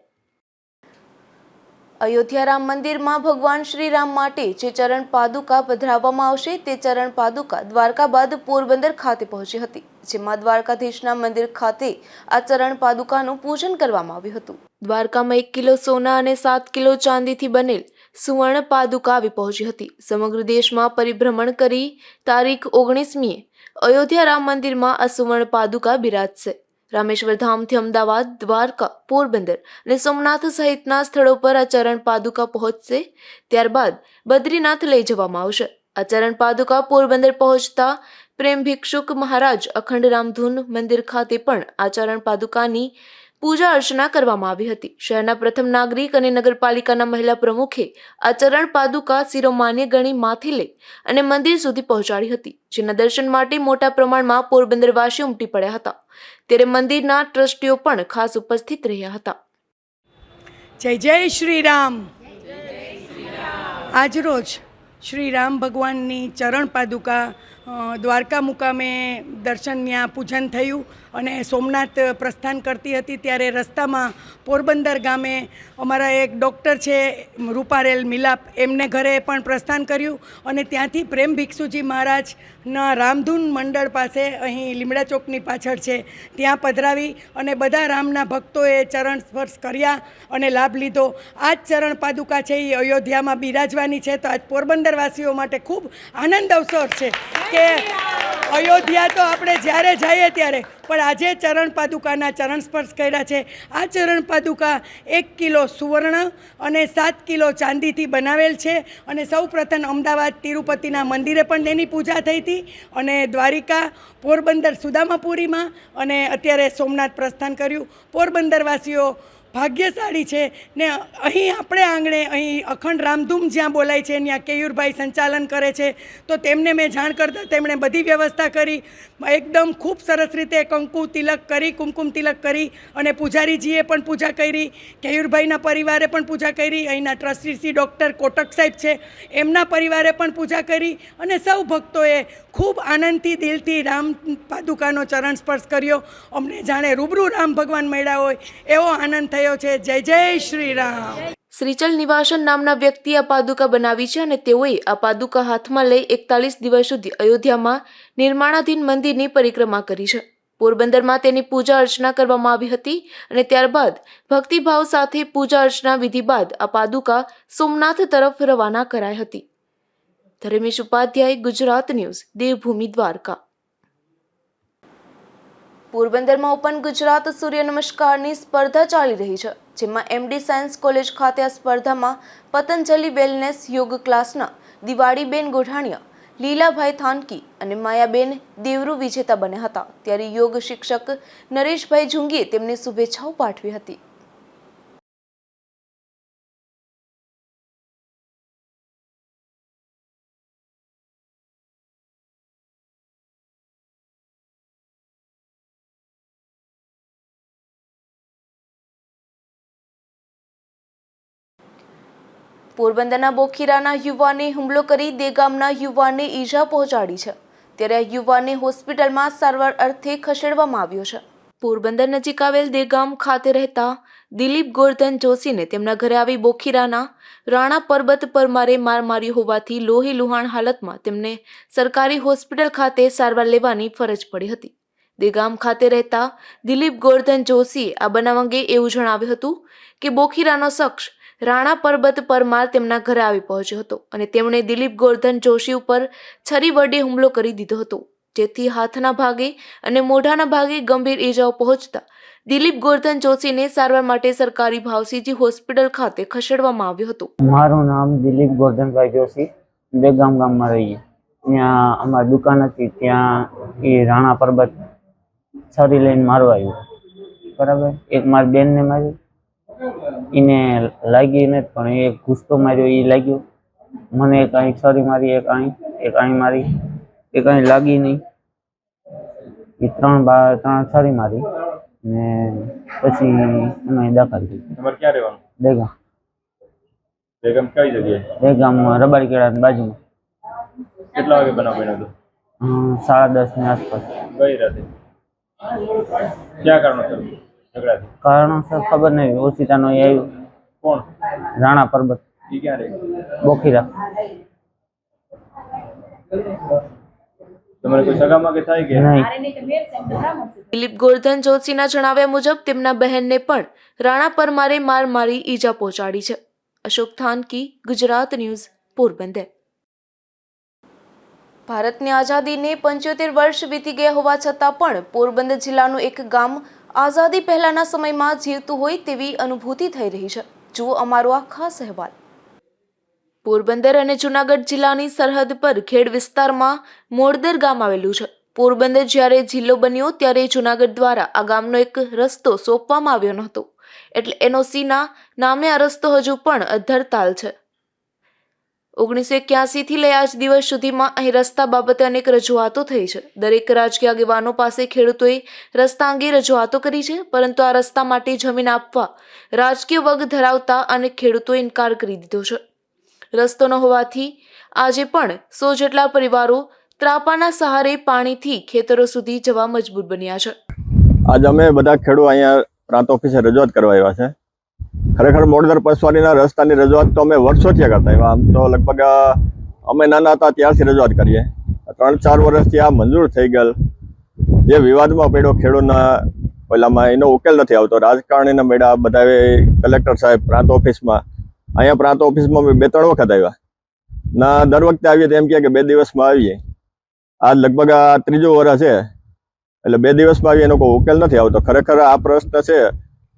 A: અયોધ્યા રામ મંદિરમાં ભગવાન શ્રી રામ માટે જે ચરણ પાદુકા પધરાવવામાં આવશે તે ચરણ પાદુકા દ્વારકા બાદ પોરબંદર ખાતે પહોંચી હતી, જેમાં દ્વારકાધીશના મંદિર ખાતે આ ચરણ પાદુકાનું પૂજન કરવામાં આવ્યું હતું. દ્વારકામાં 1 કિલો સોના અને 7 કિલો ચાંદીથી બનેલ સુવર્ણ પાદુકા આવી પહોંચી હતી. સમગ્ર દેશમાં પરિભ્રમણ કરી તારીખ 19મીએ અયોધ્યા રામ મંદિરમાં આ સુવર્ણ પાદુકા બિરાજશે. રામેશ્વર ધામથી અમદાવાદ, દ્વારકા, પોરબંદર અને સોમનાથ સહિતના સ્થળો પર આ ચરણ પાદુકા પહોંચશે. ત્યારબાદ બદ્રીનાથ લઈ જવામાં આવશે. આ ચરણ પાદુકા પોરબંદર પહોંચતા પ્રેમ ભિક્ષુક મહારાજ અખંડ રામધૂન મંદિર ખાતે પણ આ ચરણ પાદુકાની પૂજા અર્ચના કરવામાં આવી હતી. શહેરના પ્રથમ નાગરિક અને નગરપાલિકાના મહિલા પ્રમુખે આ ચરણ પાદુકા શિરોમાન્ય ગણી માથી લઈ અને મંદિર સુધી પહોંચાડી હતી, જેના દર્શન માટે મોટા પ્રમાણમાં પોરબંદરવાસીઓ ઉમટી પડ્યા હતા. ત્યારે મંદિરના ટ્રસ્ટીઓ પણ ખાસ ઉપસ્થિત રહ્યા હતા.
K: જય જય શ્રી રામ. આજરોજ શ્રી રામ ભગવાનની ચરણ પાદુકા દ્વારકા મુકામે દર્શનયા પૂજન થયું અને સોમનાથ પ્રસ્થાન કરતી હતી ત્યારે રસ્તામાં પોરબંદર ગામે અમારા એક ડૉક્ટર છે રૂપારેલ મિલાપ, એમને ઘરે પણ પ્રસ્થાન કર્યું અને ત્યાંથી પ્રેમ ભિક્ષુજી મહારાજના રામધૂન મંડળ પાસે અહીં લીમડા ચોકની પાછળ છે ત્યાં પધરાવી અને બધા રામના ભક્તોએ ચરણ સ્પર્શ કર્યા અને લાભ લીધો. આ જ ચરણ પાદુકા છે એ અયોધ્યામાં બિરાજવાની છે, તો આજ પોરબંદરવાસીઓ માટે ખૂબ આનંદ અવસર છે કે અયોધ્યા તો આપણે જ્યારે જઈએ ત્યારે પણ આજે ચરણ પાદુકાના ચરણ સ્પર્શ કર્યા છે. આ ચરણ પાદુકા 1 કિલો સુવર્ણ અને 7 કિલો ચાંદીથી બનાવેલ છે અને સૌ પ્રથમ અમદાવાદ તિરુપતિના મંદિરે પણ તેની પૂજા થઈ હતી અને દ્વારિકા, પોરબંદર સુદામાપુરીમાં અને અત્યારે સોમનાથ પ્રસ્થાન કર્યું. પોરબંદરવાસીઓ ભાગ્યશાળી છે ને અહીં આપણે આંગણે અહીં અખંડ રામધૂમ જ્યાં બોલાય છે ત્યાં કેયુરભાઈ સંચાલન કરે છે, તો તેમને મેં જાણ કરતાં તેમણે બધી વ્યવસ્થા કરી, એકદમ ખૂબ સરસ રીતે કંકુ તિલક કરી, કુમકુમ તિલક કરી અને પૂજારીજીએ પણ પૂજા કરી, કેયુરભાઈના પરિવારે પણ પૂજા કરી, અહીંના ટ્રસ્ટી શ્રી ડૉક્ટર કોટક સાહેબ છે એમના પરિવારે પણ પૂજા કરી અને સૌ ભક્તોએ ખૂબ આનંદથી દિલથી રામ પાદુકાનો ચરણ સ્પર્શ કર્યો. અમને જાણે રૂબરૂ રામ ભગવાન મળ્યા હોય એવો આનંદ થયો છે. જય જય શ્રી રામ.
A: શ્રીચલ નિવાસન નામના વ્યક્તિએ આ પાદુકા બનાવી છે અને તેઓએ આ પાદુકા હાથમાં લઈ 41 દિવસ સુધી અયોધ્યામાં નિર્માણાધીન મંદિરની પરિક્રમા કરી છે. પોરબંદરમાં તેની પૂજા અર્ચના કરવામાં આવી હતી અને ત્યારબાદ ભક્તિભાવ સાથે પૂજા અર્ચના વિધિ બાદ આ પાદુકા સોમનાથ તરફ રવાના કરાઈ હતી. ધર્મેશ ઉપાધ્યાય, ગુજરાત ન્યૂઝ, દેવભૂમિ દ્વારકા. પોરબંદરમાં ઓપન ગુજરાત સૂર્ય નમસ્કારની સ્પર્ધા ચાલી રહી છે, જેમાં MD સાયન્સ કોલેજ ખાતે આ સ્પર્ધામાં પતંજલિ વેલનેસ યોગ ક્લાસના દિવાળીબેન ગોઢાણીયા, લીલાભાઈ થાનકી અને માયાબેન દેવરુ વિજેતા બન્યા હતા. ત્યારે યોગ શિક્ષક નરેશભાઈ જુંગીએ તેમને શુભેચ્છાઓ પાઠવી હતી. પોરબંદરના બોખીરાના યુવાને હુમલો કરી દેગામના યુવાનને ઈજા પહોંચાડી છે. ત્યારે આ યુવાનને હોસ્પિટલમાં સારવાર અર્થે ખસેડવામાં આવ્યો છે. પોરબંદર નજીક આવેલ દેગામ ખાતે રહેતા દિલીપ ગોરધન જોશીને તેમના ઘરે આવી બોખીરાના રાણા પરબત પરમારે માર માર્યો હોવાથી લોહી લુહાણ હાલતમાં તેમને સરકારી હોસ્પિટલ ખાતે સારવાર લેવાની ફરજ પડી હતી. દેગામ ખાતે રહેતા દિલીપ ગોરધન જોશીએ આ બનાવ અંગે એવું જણાવ્યું હતું કે બોખીરાનો શખ્સ રાણા પરબત પરમાર તેમના ઘરે આવી પહોંચ્યો હતો અને તેમણે દિલીપ ગોરધન જોશી ઉપર છરી વડે હુમલો કરી દીધો હતો, જેથી હાથના ભાગે અને મોઢાના ભાગે ગંભીર ઈજાઓ પહોંચતા દિલીપ ગોરધન જોશીને સારવાર માટે સરકારી ભાવસીજી હોસ્પિટલ ખાતે ખસેડવામાં આવ્યો હતો.
L: મારું નામ દિલીપ ગોરધનભાઈ જોશી, દેગામ ગામમાં રહીએ. ત્યાં અમારી દુકાન હતી, ત્યાં એ રાણા પરબત છરી લઈને મારવા આવ્યો. બરાબર, એક મારી બેનને માર્યું, એને લાગી નથી પણ એ ઘૂસતો માર્યો એ લાગ્યો. મને એક અહીં છરી મારી, એક અહીં મારી, એક અહીં લાગી નહીં. એ ત્રણ છરી મારી ને પછી અમે દાખલ થઈ.
E: તમારે ક્યાં રહેવાનું?
L: દેગામ.
E: બેગમ કઈ જગ્યાએ?
L: દેગામમાં રબારી કેળાની બાજુમાં.
E: કેટલા વાગે બનાવ બન્યો હતો?
L: 10:30 ની આસપાસ.
E: કઈ રાતે? ક્યાં કારણોસર ઝઘડા?
L: કારણોસર ખબર નહીં. ઓછીતાનો એ આવ્યો.
E: કોણ?
L: રાણા પરબત.
E: એ ક્યાં રહે?
L: બોખીરા.
E: તમારે કોઈ સગામાં કે થાય કે
L: નહીં?
A: દિલીપ ગોરધન જોશીના જણાવ્યા મુજબ તેમના બહેનને પણ રાણા પરમારે માર મારી ઈજા પહોંચાડી છે. અશોક થાનકી, ગુજરાત ન્યૂઝ, પોરબંદર. ભારતની આઝાદીને 75 વર્ષ વીતી ગયા હોવા છતાં પણ પોરબંદર જિલ્લાનું એક ગામ આઝાદી પહેલાના સમયમાં જીવતું હોય તેવી અનુભૂતિ થઈ રહી છે. જુઓ અમારો આ ખાસ અહેવાલ. પોરબંદર અને જૂનાગઢ જિલ્લાની સરહદ પર ખેડ વિસ્તારમાં મોડદર ગામ આવેલું છે. પોરબંદર જ્યારે જિલ્લો બન્યો ત્યારે જૂનાગઢ દ્વારા આ ગામનો એક રસ્તો સોંપવામાં આવ્યો નહોતો, એટલે NOCના નામે આ રસ્તો હજુ પણ અધ્ધરતાલ છે. 1981 થી લઈ આજ દિવસ સુધીમાં અહીં રસ્તા બાબતે અનેક રજૂઆતો થઈ છે. દરેક રાજકીય આગેવાનો પાસે ખેડૂતોએ રસ્તા અંગે રજૂઆતો કરી છે, પરંતુ આ રસ્તા માટે જમીન આપવા રાજકીય વગ ધરાવતા અનેક ખેડૂતોએ ઇનકાર કરી દીધો છે. રસ્તો ન હોવાથી આજે પણ 100 જેટલા પરિવારો ત્રાપાના સહારે પાણીથી ખેતરો સુધી જવા મજબૂર બન્યા છે.
M: આજ અમે બધા ખેડૂતો અહીંયા પ્રાંત ઓફિસે રજૂઆત કરવા આવ્યા છે. ખરેખર મોડદર પસવાડીના રસ્તાની રજૂઆત તો અમે વર્ષોથી કરતા આવ્યા. આમ તો લગભગ અમે નાના હતા ત્યારથી રજૂઆત કરીએ. 3-4 વર્ષથી આ મંજૂર થઈ ગયેલ. જે વિવાદમાં પડ્યો ખેડૂતના પહેલામાં એનો ઉકેલ નથી આવતો. રાજકારણીના મેળા બધા કલેક્ટર સાહેબ પ્રાંત ઓફિસમાં, અહીંયા પ્રાંત ઓફિસમાં અમે 2-3 વખત આવ્યા ના. દર વખતે આવીએ તો એમ કહે કે 2 દિવસમાં આવીએ. આ લગભગ આ 3જું વર્ષ છે, એટલે 2 દિવસમાં આવીએ એનો કોઈ ઉકેલ નથી આવતો. ખરેખર આ પ્રશ્ન છે.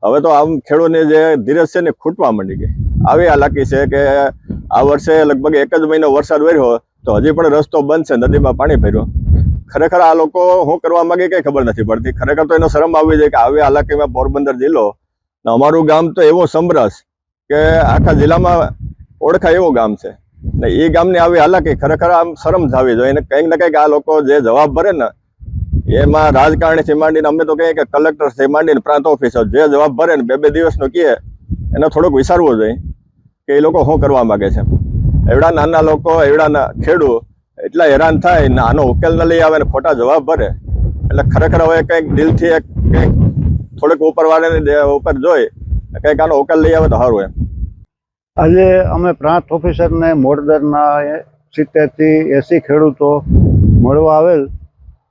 M: હવે તો આમ ખેડૂતની જે ધીરજ છે ને ખૂટવા માંડી ગઈ. આવી હાલાકી છે કે આ વર્ષે લગભગ 1 જ મહિનો વરસાદ વર્યો તો હજી પણ રસ્તો બંધ છે, નદીમાં પાણી ભર્યું. ખરેખર આ લોકો શું કરવા માંગે કઈ ખબર નથી પડતી. ખરેખર તો એનો શરમ આવવી જોઈએ કે આવી હાલાકીમાં પોરબંદર જિલ્લો, અમારું ગામ તો એવો સમરસ કે આખા જિલ્લામાં ઓળખાય એવું ગામ છે ને એ ગામની આવી હાલાકી ખરેખર આમ શરમ થવી જોઈએ. એને કંઈક ને કંઈક આ લોકો જે જવાબ ભરે ને એમાં રાજકારણીથી માંડીને અમે તો કહીએ કે કલેક્ટરથી માંડીને પ્રાંત ઓફિસર જે જવાબ ભરે ને 2-2 દિવસનો કહે એને થોડુંક વિચારવું જોઈએ કે એ લોકો શું કરવા માગે છે. એવડા નાના લોકો, એવડા ખેડૂત એટલા હેરાન થાય ને આનો ઉકેલ ન લઈ આવે ને ખોટા જવાબ ભરે, એટલે ખરેખર હવે કંઈક દિલથી કંઈક થોડીક ઉપરવાળાની ઉપર જોઈ કંઈક આનો ઉકેલ લઈ આવે તો સારું એમ.
N: આજે અમે પ્રાંત ઓફિસરને મોડદરના 70 થી 80 ખેડૂતો મળવા આવેલ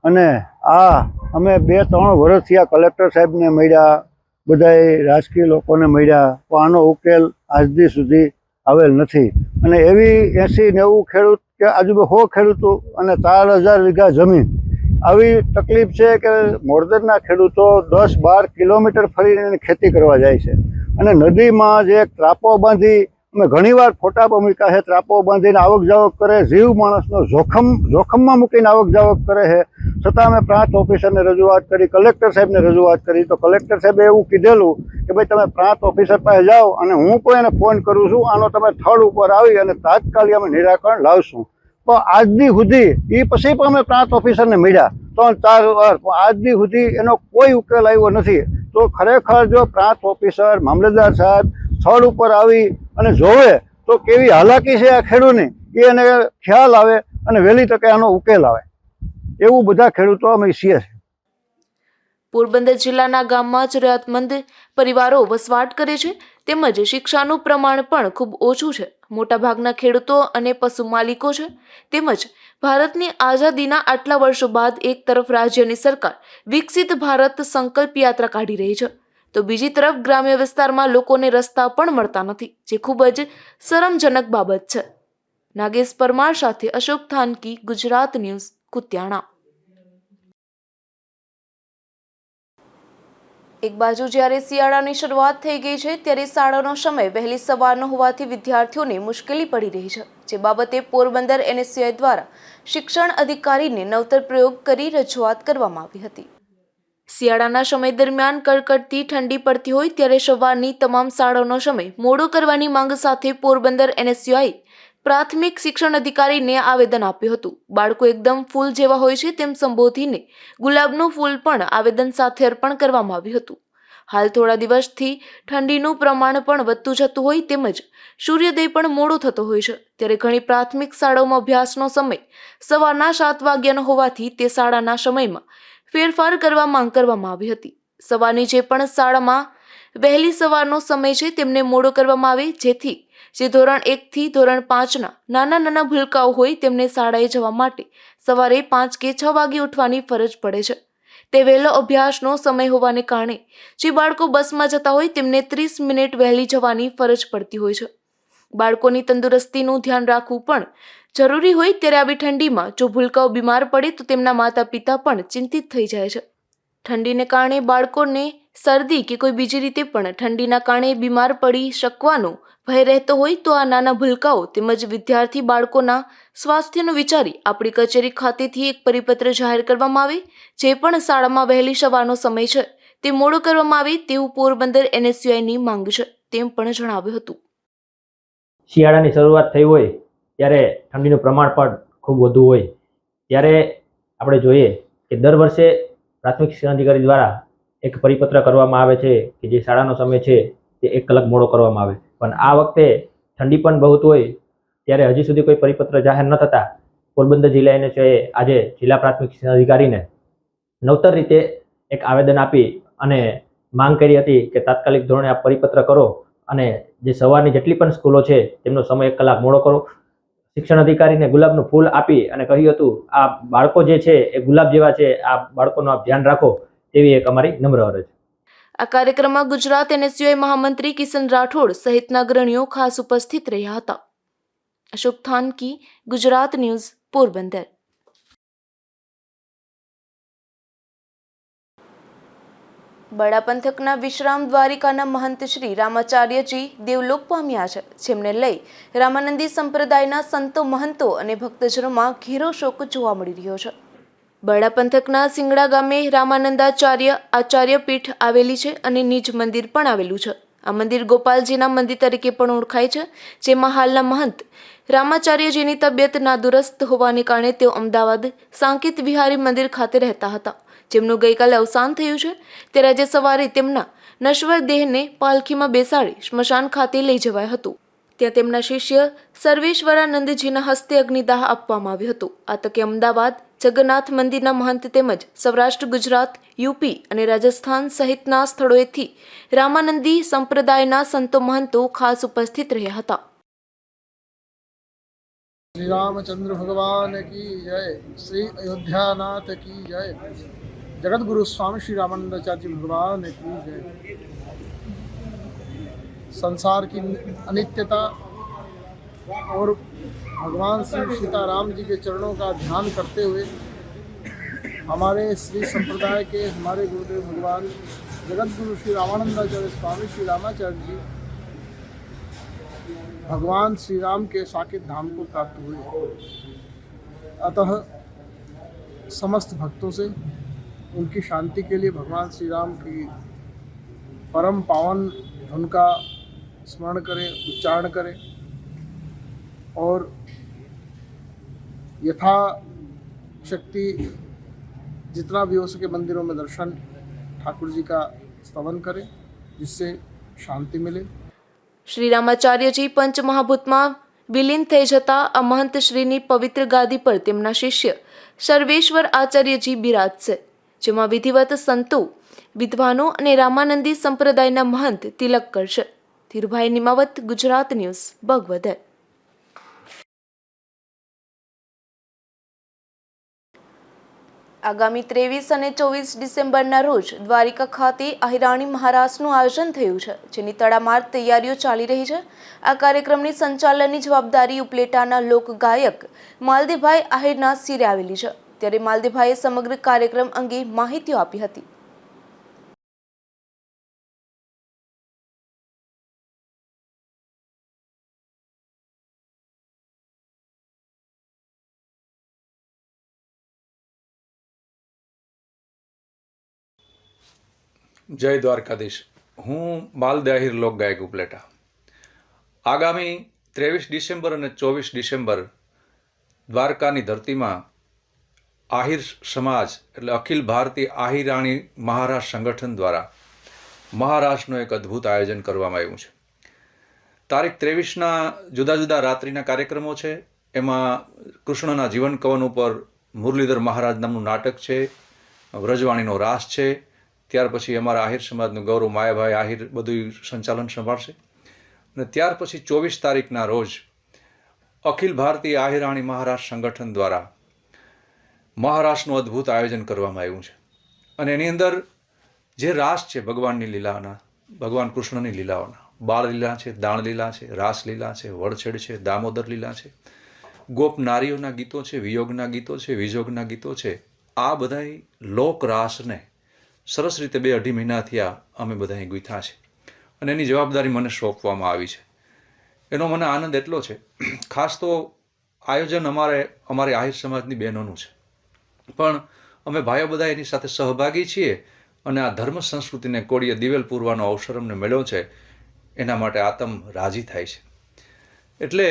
N: અને અમે 2-3 વર્ષથી આ કલેક્ટર સાહેબને મળ્યા, બધાય રાજકીય લોકોને મળ્યા, પણ આનો ઉકેલ આજ દી સુધી આવેલ નથી. અને એવી 80-90 ખેડૂત કે આજુબાજુ 100 ખેડૂતો અને 4000 વીઘા જમીન, આવી તકલીફ છે કે મોરદરના ખેડૂતો 10-12 કિલોમીટર ફરીને ખેતી કરવા જાય છે. અને નદીમાં જે ત્રાપો બાંધી, અમે ઘણીવાર ફોટા પર મૂક્યા છે, ત્રાપો બાંધીને આવક જાવક કરે, જીવ માણસનો જોખમમાં મૂકીને આવક જાવક કરે છે. છતાં અમે પ્રાંત ઓફિસરને રજૂઆત કરી, કલેક્ટર સાહેબને રજૂઆત કરી, તો કલેક્ટર સાહેબે એવું કીધેલું કે ભાઈ તમે પ્રાંત ઓફિસર પાસે જાઓ અને હું પણ એને ફોન કરું છું, આનો તમે થડ ઉપર આવી અને તાત્કાલિક અમે નિરાકરણ લાવશું. પણ આજ દી સુધી એ પછી પણ અમે પ્રાંત ઓફિસરને મળ્યા 3-4 વાર, પણ આજ દી સુધી એનો કોઈ ઉકેલ આવ્યો નથી. તો ખરેખર જો પ્રાંત ઓફિસર, મામલતદાર સાહેબ સ્થળ ઉપર આવી અને જોવે તો કેવી હાલાકી છે આ ખેડૂતની, એ એને ખ્યાલ આવે અને વહેલી તકે આનો ઉકેલ આવે, એવું બધા ખેડૂતો અમે ઈચ્છીએ છીએ.
A: પોરબંદર જિલ્લાના ગામમાં જરૂરિયાતમંદ પરિવારો વસવાટ કરે છે, તેમજ શિક્ષાનું પ્રમાણ પણ ખૂબ ઓછું છે. મોટાભાગના ખેડૂતો અને પશુ માલિકો છે. તેમજ ભારતની આઝાદીના આટલા વર્ષો બાદ એક તરફ રાજ્યની સરકાર વિકસિત ભારત સંકલ્પ યાત્રા કાઢી રહી છે, તો બીજી તરફ ગ્રામ્ય વિસ્તારમાં લોકોને રસ્તા પણ મળતા નથી, જે ખૂબ જ શરમજનક બાબત છે. નાગેશ પરમાર સાથે અશોક થાનકી, ગુજરાત ન્યૂઝ, કુતિયાણા. એક બાજુ જ્યારે શિયાળાની શરૂઆત થઈ ગઈ છે, ત્યારે શાળાનો સમય વહેલી સવારનો હોવાથી વિદ્યાર્થીઓને મુશ્કેલી પડી રહી છે, જે બાબતે પોરબંદર NSCI દ્વારા શિક્ષણ અધિકારીને નવતર પ્રયોગ કરી રજૂઆત કરવામાં આવી હતી. શિયાળાના સમય દરમિયાન કડકડતી ઠંડી પડતી હોય ત્યારે સવારની તમામ શાળાનો સમય મોડો કરવાની માંગ સાથે પોરબંદર NSCI પ્રાથમિક શિક્ષણ અધિકારીને આવેદન આપ્યું હતું. બાળકો એકદમ ફૂલ જેવા હોય છે તેમ સંબોધીને ગુલાબનું ફૂલ પણ આવેદન સાથે અર્પણ કરવામાં આવ્યું હતું. હાલ થોડા દિવસથી ઠંડીનું પ્રમાણ પણ વધતું જતું હોય તેમજ સૂર્યોદય પણ મોડો થતો હોય છે, ત્યારે ઘણી પ્રાથમિક શાળાઓમાં અભ્યાસનો સમય સવારના 7 વાગ્યાનો હોવાથી તે શાળાના સમયમાં ફેરફાર કરવા માંગ કરવામાં આવી હતી. સવારની જે પણ શાળામાં વહેલી સવારનો સમય છે તેમને મોડો કરવામાં આવે, જેથી જે ધોરણ 1 થી ધોરણ 5ના નાના ભૂલકાઓ હોય તેમને શાળાએ જવા માટે સવારે 5 કે 6 વાગે ઉઠવાની ફરજ પડે છે. તે વહેલો અભ્યાસનો સમય હોવાને કારણે જે બાળકો બસમાં જતા હોય તેમને 30 મિનિટ વહેલી જવાની ફરજ પડતી હોય છે. બાળકોની તંદુરસ્તીનું ધ્યાન રાખવું પણ જરૂરી હોય, ત્યારે આવી ઠંડીમાં જો ભૂલકાઓ બીમાર પડે તો તેમના માતા પિતા પણ ચિંતિત થઈ જાય છે. ઠંડીને કારણે બાળકોને શરદી કે કોઈ બીજી રીતે પણ ઠંડીના કારણે બીમાર પડી શકવાનો ભય રહેતો હોય, તો આ નાના ભૂલકાઓ તેમજ વિદ્યાર્થી બાળકોના સ્વાસ્થ્યનું વિચારી આપણી કચેરી ખાતેથી એક પરિપત્ર જાહેર કરવામાં આવે. જે પણ શાળામાં વહેલી સવારનો સમય છે તે મોડો કરવામાં આવે તેવું પોરબંદર NSCIની માંગ છે, તેમ પણ જણાવ્યું હતું.
O: શિયાળાની શરૂઆત થઈ હોય ત્યારે ઠંડીનું પ્રમાણ પણ ખૂબ વધુ હોય, ત્યારે આપણે જોઈએ કે દર વર્ષે પ્રાથમિક શિક્ષણ અધિકારી દ્વારા એક પરિપત્ર કરવામાં આવે છે કે જે શાળાનો સમય છે તે 1 કલાક મોડો કરવામાં આવે. પણ આ વખતે ઠંડી પણ બહુ હોય ત્યારે હજી સુધી કોઈ પરિપત્ર જાહેર ન થતાં પોરબંદર જિલ્લા NSCI આજે જિલ્લા પ્રાથમિક શિક્ષણ અધિકારીને નવતર રીતે એક આવેદન આપી અને માંગ કરી હતી કે તાત્કાલિક ધોરણે આ પરિપત્ર કરો અને જે સવારની જેટલી પણ સ્કૂલો છે તેમનો સમય 1 કલાક મોડો કરો. શિક્ષણ અધિકારીને ગુલાબનું ફૂલ આપી અને કહ્યું હતું આ બાળકો જે છે એ ગુલાબ જેવા છે, આ બાળકોનું આપ ધ્યાન રાખો, તેવી એક અમારી નમ્ર અરજ.
A: આ કાર્યક્રમમાં ગુજરાત NSCI મહામંત્રી કિશન રાઠોડ સહિતના અગ્રણીઓ ખાસ ઉપસ્થિત રહ્યા હતા. અશોક થાનકી, ગુજરાત ન્યૂઝ, પોરબંદર. બડા પંથકના વિશ્રામ દ્વારિકાના મહંત શ્રી રામાચાર્યજી દેવલોક પામ્યા છે, જેમને લઈ રામાનંદી સંપ્રદાયના સંતો, મહંતો અને ભક્તજનોમાં ઘેરો શોક જોવા મળી રહ્યો છે. બડા પંથકના સિંગડા ગામે રામાનંદાચાર્ય આચાર્ય પીઠ આવેલી છે અને નિજ મંદિર પણ આવેલું છે. આ મંદિર ગોપાલજીના મંદિર તરીકે પણ ઓળખાય છે, જેમાં હાલના મહંત રામાચાર્યજીની તબિયત નાદુરસ્ત હોવાને કારણે તેઓ અમદાવાદ સાંકેત વિહારી મંદિર ખાતે રહેતા હતા, જેમનું ગઈકાલે અવસાન થયું છે. ત્યારે આજે સવારે તેમના નશ્વર દેહને પાલખીમાં બેસાડી સ્મશાન ખાતે લઈ જવાયો હતો. ત્યાં તેમના શિષ્ય સર્વેશ્વરાનંદજીના હસ્તે અગ્નિદાહ આપવામાં આવ્યું હતું. આ તકે અમદાવાદ જગન્નાથ મંદિરના મહંત તેમજ સૌરાષ્ટ્ર, ગુજરાત, યુપી અને રાજસ્થાન સહિતના સ્થળોએથી રામાનંદી સંપ્રદાયના સંતો, મહંતો ખાસ ઉપસ્થિત રહ્યા હતા.
P: श्री रामचंद्र भगवान की जय। श्री अयोध्यानाथ की जय। जगत गुरु स्वामी श्री रामानंदाचार्य भगवान की जय। संसार की अनित्यता और भगवान श्री सीताराम जी के चरणों का ध्यान करते हुए हमारे श्री संप्रदाय के हमारे गुरुदेव भगवान जगत गुरु श्री रामानंदाचार्य स्वामी श्री रामाचार्य जी भगवान श्री राम के साकेत धाम को प्राप्त हुए। अतः समस्त भक्तों से उनकी शांति के लिए भगवान श्री राम की परम पावन धुन का स्मरण करें, उच्चारण करें और यथा शक्ति जितना भी हो सके मंदिरों में दर्शन ठाकुर जी का स्तवन करें, जिससे शांति मिले।
A: શ્રી રામાચાર્યજી પંચમહાભૂતમાં વિલીન થઈ જતા આ મહંત શ્રીની પવિત્ર ગાદી પર તેમના શિષ્ય સર્વેશ્વર આચાર્યજી બિરાજશે, જેમાં વિધિવત સંતો, વિદ્વાનો અને રામાનંદી સંપ્રદાયના મહંત તિલક કરશે. ધીરુભાઈ નિમાવત, ગુજરાત ન્યૂઝ, બગવદર. આગામી 23 અને 24 ડિસેમ્બરના રોજ દ્વારિકા ખાતે આહિરાણી મહારાસનું આયોજન થયું છે, જેની તડામાર તૈયારીઓ ચાલી રહી છે. આ કાર્યક્રમની સંચાલનની જવાબદારી ઉપલેટાના લોકગાયક માલદેભાઈ આહિરના સિરે આવેલી છે. ત્યારે માલદેભાઈએ સમગ્ર કાર્યક્રમ અંગે માહિતીઓ આપી હતી.
Q: જય દ્વારકાધીશ. હું માલદે આહિર લોકગાયક ઉપલેટા. આગામી 23 ડિસેમ્બર અને 24 ડિસેમ્બર દ્વારકાની ધરતીમાં આહિર સમાજ એટલે અખિલ ભારતીય આહિરાણી મહારાસ સંગઠન દ્વારા મહારાસનું એક અદ્ભુત આયોજન કરવામાં આવ્યું છે. તારીખ 23ના જુદા જુદા રાત્રિના કાર્યક્રમો છે. એમાં કૃષ્ણના જીવન કવન ઉપર મુરલીધર મહારાજ નામનું નાટક છે, વ્રજવાણીનો રાસ છે. ત્યાર પછી અમારા આહિર સમાજનું ગૌરવ માયાભાઈ આહિર બધું સંચાલન સંભાળશે. અને ત્યાર પછી 24 તારીખના રોજ અખિલ ભારતીય આહિરાણી મહારાસ સંગઠન દ્વારા મહારાસનું અદ્ભુત આયોજન કરવામાં આવ્યું છે. અને એની અંદર જે રાસ છે ભગવાનની લીલાના, ભગવાન કૃષ્ણની લીલાઓના, બાળ લીલા છે, દાણ લીલા છે, રાસ લીલા છે, વડછેડ છે, દામોદર લીલા છે, ગોપ નારીઓના ગીતો છે, વિયોગના ગીતો છે, વિજોગના ગીતો છે. આ બધાય લોક રાસને સરસ રીતે 2-2.5 મહિના થયા અમે બધાએ ગૂંથ્યા છે અને એની જવાબદારી મને સોંપવામાં આવી છે. એનો મને આનંદ એટલો છે. ખાસ તો આયોજન અમારી આહિર સમાજની બહેનોનું છે, પણ અમે ભાઈઓ બધા એની સાથે સહભાગી છીએ અને આ ધર્મ સંસ્કૃતિને કોળીએ દિવેલ પૂરવાનો અવસર અમને મળ્યો છે. એના માટે આત્મ રાજી થાય છે. એટલે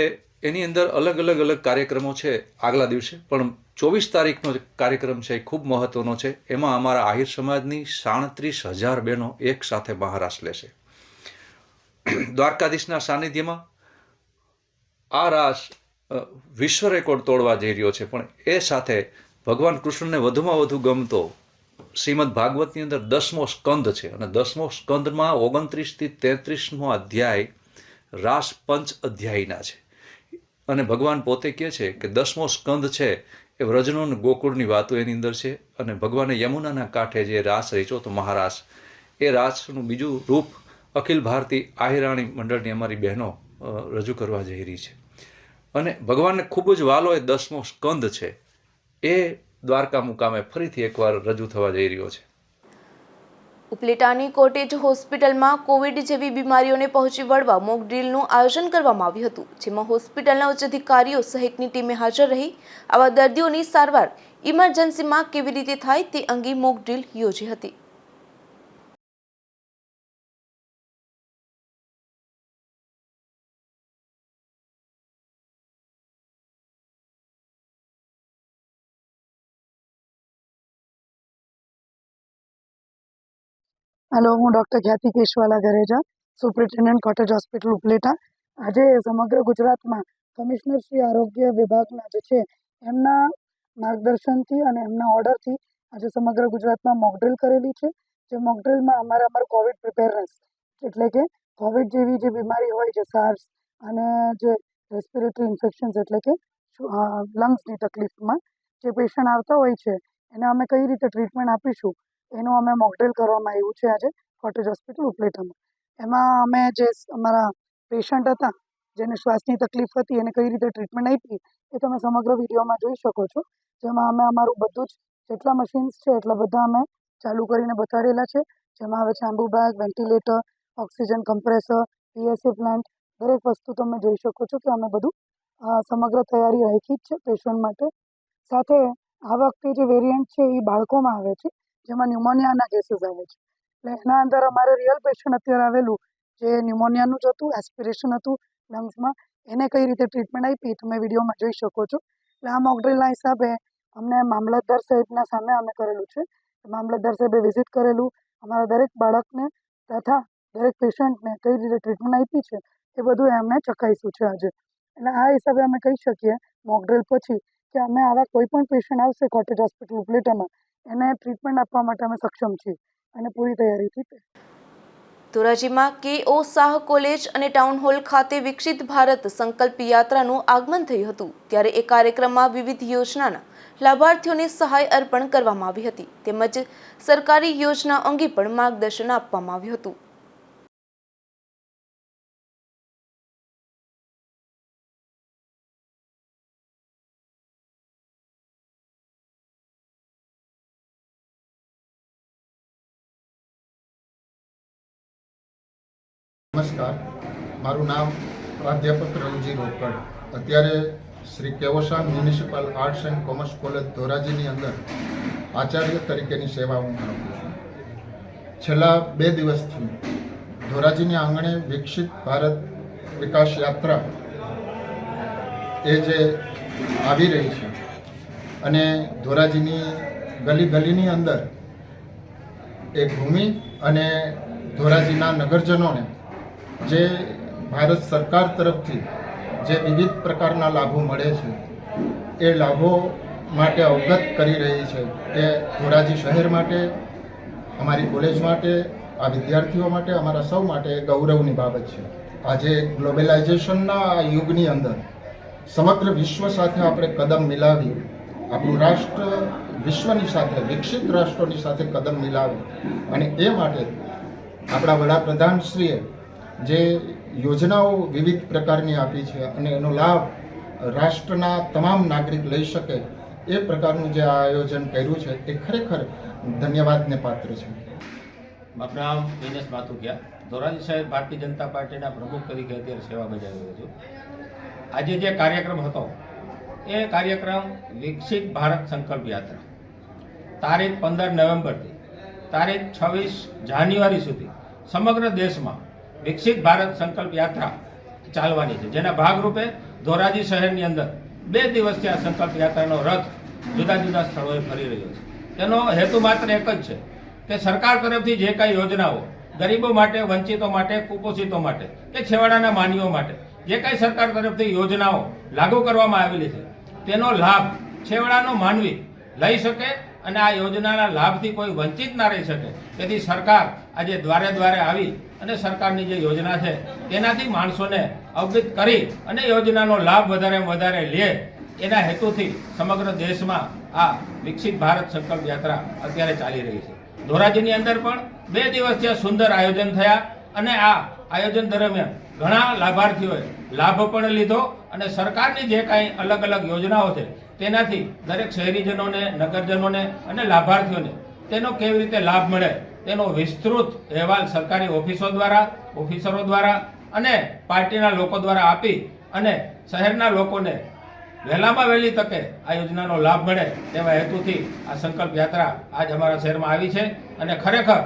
Q: એની અંદર અલગ કાર્યક્રમો છે આગલા દિવસે, પણ 24 તારીખનો કાર્યક્રમ છે એ ખૂબ મહત્વનો છે. એમાં અમારા આહિર સમાજની 37,000 બહેનો એક સાથે મહારાસ લેશે. દ્વારકાધીશના સાનિધ્યમાં આ રાસ વિશ્વ રેકોર્ડ તોડવા જઈ રહ્યો છે. પણ એ સાથે ભગવાન કૃષ્ણને વધુમાં વધુ ગમતો શ્રીમદ ભાગવતની અંદર 10મો સ્કંદ છે અને 10મો સ્કંદમાં 29 થી 33મો અધ્યાય રાસ પંચ અધ્યાયના છે. અને ભગવાન પોતે કહે છે કે 10મો સ્કંદ છે એ વ્રજનો અને ગોકુળની વાતો એની અંદર છે. અને ભગવાને યમુનાના કાંઠે જે રાસ રચ્યો તો મહારાસ, એ રાસનું બીજું રૂપ અખિલ ભારતીય આહિરાણી મંડળની અમારી બહેનો રજૂ કરવા જઈ રહી છે. અને ભગવાનને ખૂબ જ વાલો એ 10મો સ્કંદ છે એ દ્વારકા મુકામે ફરીથી એકવાર રજૂ થવા જઈ રહ્યો છે.
A: ઉપલેટાની કોટેજ હોસ્પિટલમાં કોવિડ જેવી બીમારીઓને પહોંચી વળવા મોક ડ્રીલનું આયોજન કરવામાં આવ્યું હતું, જેમાં હોસ્પિટલના ઉચ્ચ અધિકારીઓ સહિતની ટીમે હાજર રહી આવા દર્દીઓની સારવાર ઇમરજન્સીમાં કેવી રીતે થાય તે અંગે મોક ડ્રીલ યોજી હતી.
R: હેલો, હું ડૉક્ટર ખ્યાતિ Keshwala Gareja, superintendent cottage hospital Upleta. આજે સમગ્ર ગુજરાતમાં કમિશનર શ્રી આરોગ્ય વિભાગના જે છે એમના માર્ગદર્શનથી અને એમના ઓર્ડરથી આજે સમગ્ર ગુજરાતમાં મોકડ્રીલ કરેલી છે. જે મોકડ્રીલમાં અમારું કોવિડ પ્રિપેરનેસ એટલે કે કોવિડ જેવી જે બીમારી હોય છે, સાર્સ અને જે રેસ્પિરેટરી ઇન્ફેક્શન્સ એટલે કે લંગ્સની તકલીફમાં જે પેશન્ટ આવતા હોય છે એને અમે કઈ રીતે ટ્રીટમેન્ટ આપીશું એનું અમે મોકડ્રીલ કરવામાં આવ્યું છે આજે કોટેજ હોસ્પિટલ ઉપલેટામાં. એમાં અમે જે અમારા પેશન્ટ હતા જેને શ્વાસની તકલીફ હતી એને કઈ રીતે ટ્રીટમેન્ટ આપી એ તમે સમગ્ર વિડીયોમાં જોઈ શકો છો. જેમાં અમે અમારું બધું જ જેટલા મશીન્સ છે એટલા બધા અમે ચાલુ કરીને બતાડેલા છે. જેમાં આવે છે Ambu bag, ventilator, oxygen compressor, PSA plant, દરેક વસ્તુ તમે જોઈ શકો છો કે અમે બધું સમગ્ર તૈયારી રાખી જ છે પેશન્ટ માટે. સાથે આ વખતે જે વેરિયન્ટ છે એ બાળકોમાં આવે છે જેમાં ન્યુમોનિયાના કેસીસ આવે છે. એટલે એના અંદર અમારે રિયલ પેશન્ટ અત્યારે આવેલું જે ન્યુમોનિયાનું જ હતું, એસ્પિરેશન હતું લંગ્સમાં, એને કઈ રીતે ટ્રીટમેન્ટ આપી તમે વિડીયોમાં જોઈ શકો છો. એટલે આ મોકડ્રીલના હિસાબે અમને મામલતદાર સાહેબના સામે અમે કરેલું છે. મામલતદાર સાહેબે વિઝિટ કરેલું, અમારા દરેક બાળકને તથા દરેક પેશન્ટને કઈ રીતે ટ્રીટમેન્ટ આપી છે એ બધું એમને ચકાસ્યું છે આજે. એટલે આ હિસાબે અમે કહી શકીએ મોકડ્રીલ પછી કે અમે આવા કોઈ પણ પેશન્ટ આવશે કોટેજ હોસ્પિટલ ઉપલેટામાં એને ટ્રીટમેન્ટ આપવા માટે અમે સક્ષમ છીએ અને પૂરી તૈયારીથી.
A: ધોરાજીમાં KO શાહ કોલેજ અને ટાઉન હોલ ખાતે વિકસિત ભારત સંકલ્પ યાત્રાનું આગમન થયું હતું. ત્યારે એ કાર્યક્રમમાં વિવિધ યોજનાના લાભાર્થીઓને સહાય અર્પણ કરવામાં આવી હતી તેમજ સરકારી યોજના અંગે પણ માર્ગદર્શન આપવામાં આવ્યું હતું.
P: નમસ્કાર, મારું નામ પ્રાધ્યાપક રવજી રોકડ. અત્યારે Shri KO Shah municipal arts and commerce college ધોરાજીની અંદર આચાર્ય તરીકેની સેવા હું કરું છું. છેલ્લા 2 દિવસથી ધોરાજીની આંગણે વિકસિત ભારત વિકાસ યાત્રા એ જે આવી રહી છે અને ધોરાજીની ગલી ગલીની અંદર એ ભૂમિ અને ધોરાજીના નગરજનોને જે ભારત સરકાર તરફથી જે વિવિધ પ્રકારના લાભો મળે છે એ લાભો માટે અવગત કરી રહી છે. એ ધોરાજી શહેર માટે, અમારી કોલેજ માટે, આ વિદ્યાર્થીઓ માટે, અમારા સૌ માટે ગૌરવની બાબત છે. આજે ગ્લોબલાઇઝેશનના આ યુગની અંદર સમગ્ર વિશ્વ સાથે આપણે કદમ મિલાવી, આપણું રાષ્ટ્ર વિશ્વની સાથે, વિકસિત રાષ્ટ્રોની સાથે કદમ મિલાવી અને એ માટે આપણા વડાપ્રધાનશ્રીએ જે યોજનાઓ વિવિધ પ્રકારની આપી છે અને એનો લાભ રાષ્ટ્રના તમામ નાગરિક લઈ શકે એ પ્રકારનું જે આયોજન કર્યું છે એ ખરેખર ધન્યવાદને પાત્ર છે.
S: મારું નામ દિનેશ માથુકિયા, ધોરાજી શહેર ભારતીય જનતા પાર્ટીના પ્રમુખ તરીકે અત્યારે સેવા બજાવી રહ્યો છું. આજે જે કાર્યક્રમ હતો એ કાર્યક્રમ વિકસિત ભારત સંકલ્પ યાત્રા તારીખ 15 નવેમ્બરથી તારીખ 26 જાન્યુઆરી સુધી સમગ્ર દેશમાં વિકસિત ભારત સંકલ્પ યાત્રા ચાલવાની છે, જેના ભાગરૂપે ધોરાજી શહેરની અંદર 2 દિવસથી આ સંકલ્પ યાત્રાનો રથ જુદા જુદા સ્થળોએ ફરી રહ્યો છે. તેનો હેતુ માત્ર એક જ છે કે સરકાર તરફથી જે કાંઈ યોજનાઓ ગરીબો માટે, વંચિતો માટે, કુપોષિતો માટે કે છેવાડાના માનવીઓ માટે જે કાંઈ સરકાર તરફથી યોજનાઓ લાગુ કરવામાં આવેલી છે તેનો લાભ છેવાડાનો માનવી લઈ શકે અને આ યોજનાના લાભથી કોઈ વંચિત ના રહી શકે. તેથી સરકાર આજે દ્વારે દ્વારે આવી અને સરકારની જે યોજના છે તેનાથી માણસોને અવગત કરી અને યોજનાનો લાભ વધારે લે એના હેતુથી સમગ્ર દેશમાં આ વિકસિત ભારત સંકલ્પ યાત્રા અત્યારે ચાલી રહી છે. ધોરાજીની અંદર પણ 2 દિવસથી સુંદર આયોજન થયા અને આ આયોજન દરમિયાન ઘણા લાભાર્થીઓએ લાભ પણ લીધો અને સરકારની જે કાંઈ અલગ અલગ યોજનાઓ છે તેનાથી દરેક શહેરીજનોને, નગરજનોને અને લાભાર્થીઓને તેનો કેવી રીતે લાભ મળે તેનો વિસ્તૃત અહેવાલ સરકારી ઓફિસરો દ્વારા અને પાર્ટીના લોકો દ્વારા આપી અને શહેરના લોકોને વહેલામાં વહેલી તકે આ યોજનાનો લાભ મળે તેવા હેતુથી આ સંકલ્પ યાત્રા આજ અમારા શહેરમાં આવી છે અને ખરેખર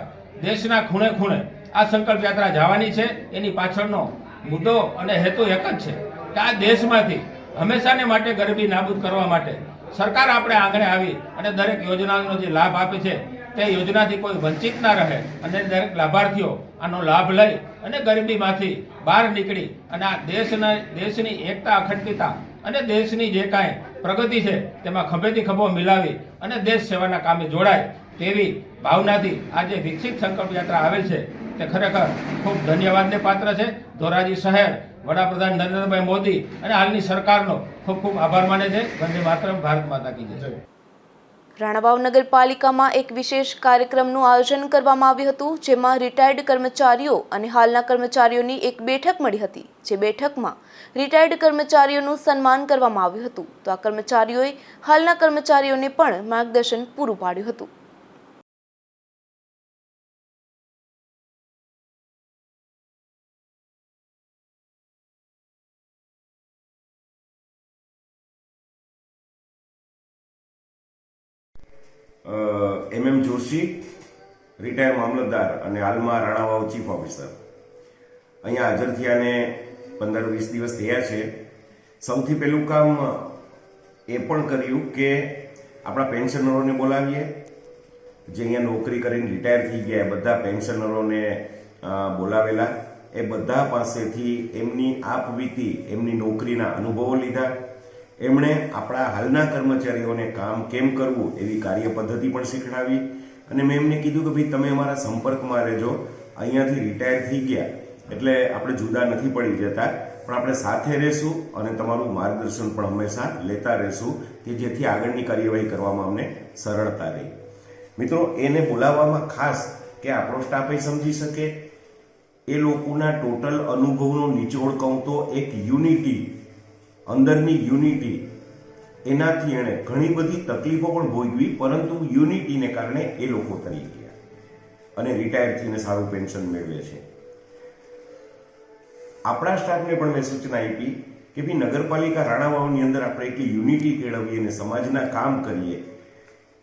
S: દેશના ખૂણે ખૂણે આ સંકલ્પ યાત્રા જવાની છે. એની પાછળનો મુદ્દો અને હેતુ એક જ છે કે આ દેશમાંથી હંમેશાને માટે ગરીબી નાબૂદ કરવા માટે સરકાર આપણે આંગણે આવી અને દરેક યોજનાનો જે લાભ આપે છે તે યોજનાથી કોઈ વંચિત ના રહે અને દરેક લાભાર્થીઓ આનો લાભ લઈ અને ગરીબીમાંથી બહાર નીકળી અને આ દેશની એકતા, અખંડિતતા અને દેશની જે કાંઈ પ્રગતિ છે તેમાં ખભેથી ખભો મિલાવી અને દેશ સેવાના કામે જોડાય તેવી ભાવનાથી આજે વિકસિત સંકલ્પ યાત્રા આવેલ છે તે ખરેખર ખૂબ ધન્યવાદને પાત્ર છે. ધોરાજી શહેર વડાપ્રધાન નરેન્દ્રભાઈ મોદી અને હાલની સરકારનો ખૂબ ખૂબ આભાર માને છે. વંદે માતરમ, ભારત માતા કી જય.
A: રાણાવાવ નગરપાલિકામાં એક વિશેષ કાર્યક્રમનું આયોજન કરવામાં આવ્યું હતું, જેમાં રિટાયર્ડ કર્મચારીઓ અને હાલના કર્મચારીઓની એક બેઠક મળી હતી. જે બેઠકમાં રિટાયર્ડ કર્મચારીઓનું સન્માન કરવામાં આવ્યું હતું, તો આ કર્મચારીઓએ હાલના કર્મચારીઓને પણ માર્ગદર્શન પૂરું પાડ્યું હતું.
T: MM જોશી, રિટાયર મામલતદાર અને હાલમાં રાણાવાવ ચીફ ઓફિસર, અહીંયા હાજર થયાને 15-20 દિવસ થયા છે. સૌથી પહેલું કામ એ પણ કર્યું કે આપણા પેન્શનરોને બોલાવીએ, જે અહીંયા નોકરી કરીને રિટાયર થઈ ગયા બધા પેન્શનરોને બોલાવેલા. એ બધા પાસેથી એમની આપવીતી, એમની નોકરીના અનુભવો લીધા. એમણે આપણા હાલના કર્મચારીઓને કામ કેમ કરવું એવી કાર્ય પદ્ધતિ પણ શીખડાવી. અને મેં એમને કીધું કે ભાઈ તમે અમારા સંપર્કમાં રહેજો, અહીંયાથી રિટાયર થઈ ગયા એટલે આપણે જુદા નથી પડી જતા, પણ આપણે સાથે રહેશું અને તમારું માર્ગદર્શન પણ હંમેશા લેતા રહેશું કે જેથી આગળની કાર્યવાહી કરવામાં અમને સરળતા રહે. મિત્રો, એને બોલાવવામાં ખાસ કે આપણો સ્ટાફ એ સમજી શકે, એ લોકોના ટોટલ અનુભવનો નિચોડ કહું તો એક યુનિટી, અંદરની યુનિટી, એનાથી એણે ઘણી બધી તકલીફો પણ ભોગવી, પરંતુ યુનિટીને કારણે એ લોકો તરી ગયા અને રિટાયર થઈને સારું પેન્શન મેળવે છે. આપણા સ્ટાફને પણ મેં સૂચના આપી કે ભાઈ નગરપાલિકા રાણાવાવની અંદર આપણે એટલી યુનિટી કેળવીએ અને સમાજના કામ કરીએ,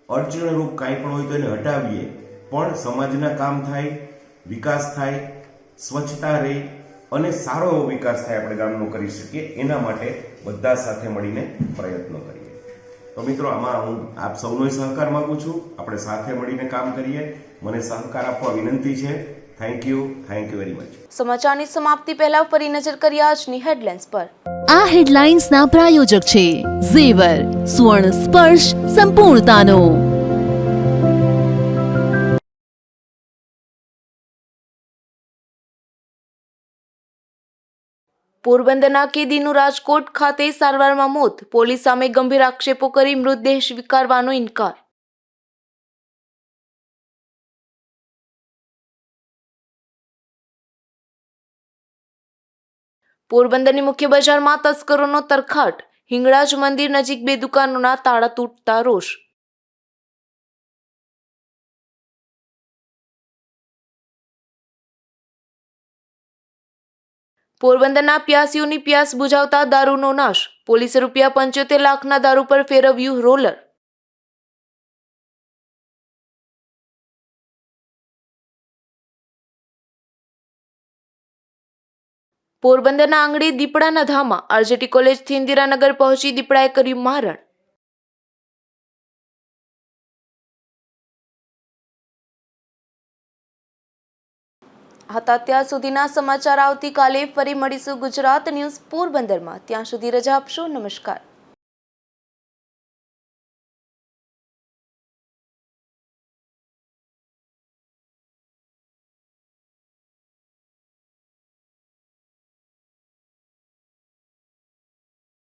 T: અડચણરૂપ કાંઈ પણ હોય તો એને હટાવીએ, પણ સમાજના કામ થાય, વિકાસ થાય, સ્વચ્છતા રહે અને સારો એવો વિકાસ થાય, આપણે ગામનો કરી શકીએ, એના માટે બધા સાથે મળીને પ્રયત્નો કરીએ. તો મિત્રો, આમાં હું આપ સૌનો સહકાર માંગુ છું. આપણે સાથે મળીને કામ કરીએ. મને સહકાર આપવા વિનંતી છે. Thank you very much.
A: સમાચારની સમાપ્તિ પહેલા ફરી નજર કરીએ આજની હેડલાઇન્સ પર.
B: આ હેડલાઇન્સના પ્રાયોજક છે ઝેવર, સુવર્ણ સ્પર્શ સંપૂર્ણતાનો.
A: પોરબંદરના કેદીનું રાજકોટ ખાતે સારવારમાં મોત. પોલીસ સામે ગંભીર આક્ષેપો કરી મૃતદેહ સ્વીકારવાનો ઇનકાર. પોરબંદરની મુખ્ય બજારમાં તસ્કરોનો તરખાટ. હિંગળાજ મંદિર નજીક 2 દુકાનોના તાળા તૂટતા રોષ. પોરબંદરના પ્યાસીઓની પ્યાસ બુઝાવતા દારૂનો નાશ. પોલીસે ₹75 લાખના દારૂ પર ફેરવ્યું રોલર. પોરબંદરના આંગણે દીપડાના ધામા. આરજેટી કોલેજથી ઇન્દિરાનગર પહોંચી દીપડાએ કર્યું મારણ. હતા ત્યાં સુધીના સમાચાર. આવતીકાલે ફરી મળીશું ગુજરાત ન્યૂઝ પોરબંદરમાં. ત્યાં સુધી રજા આપશો. નમસ્કાર.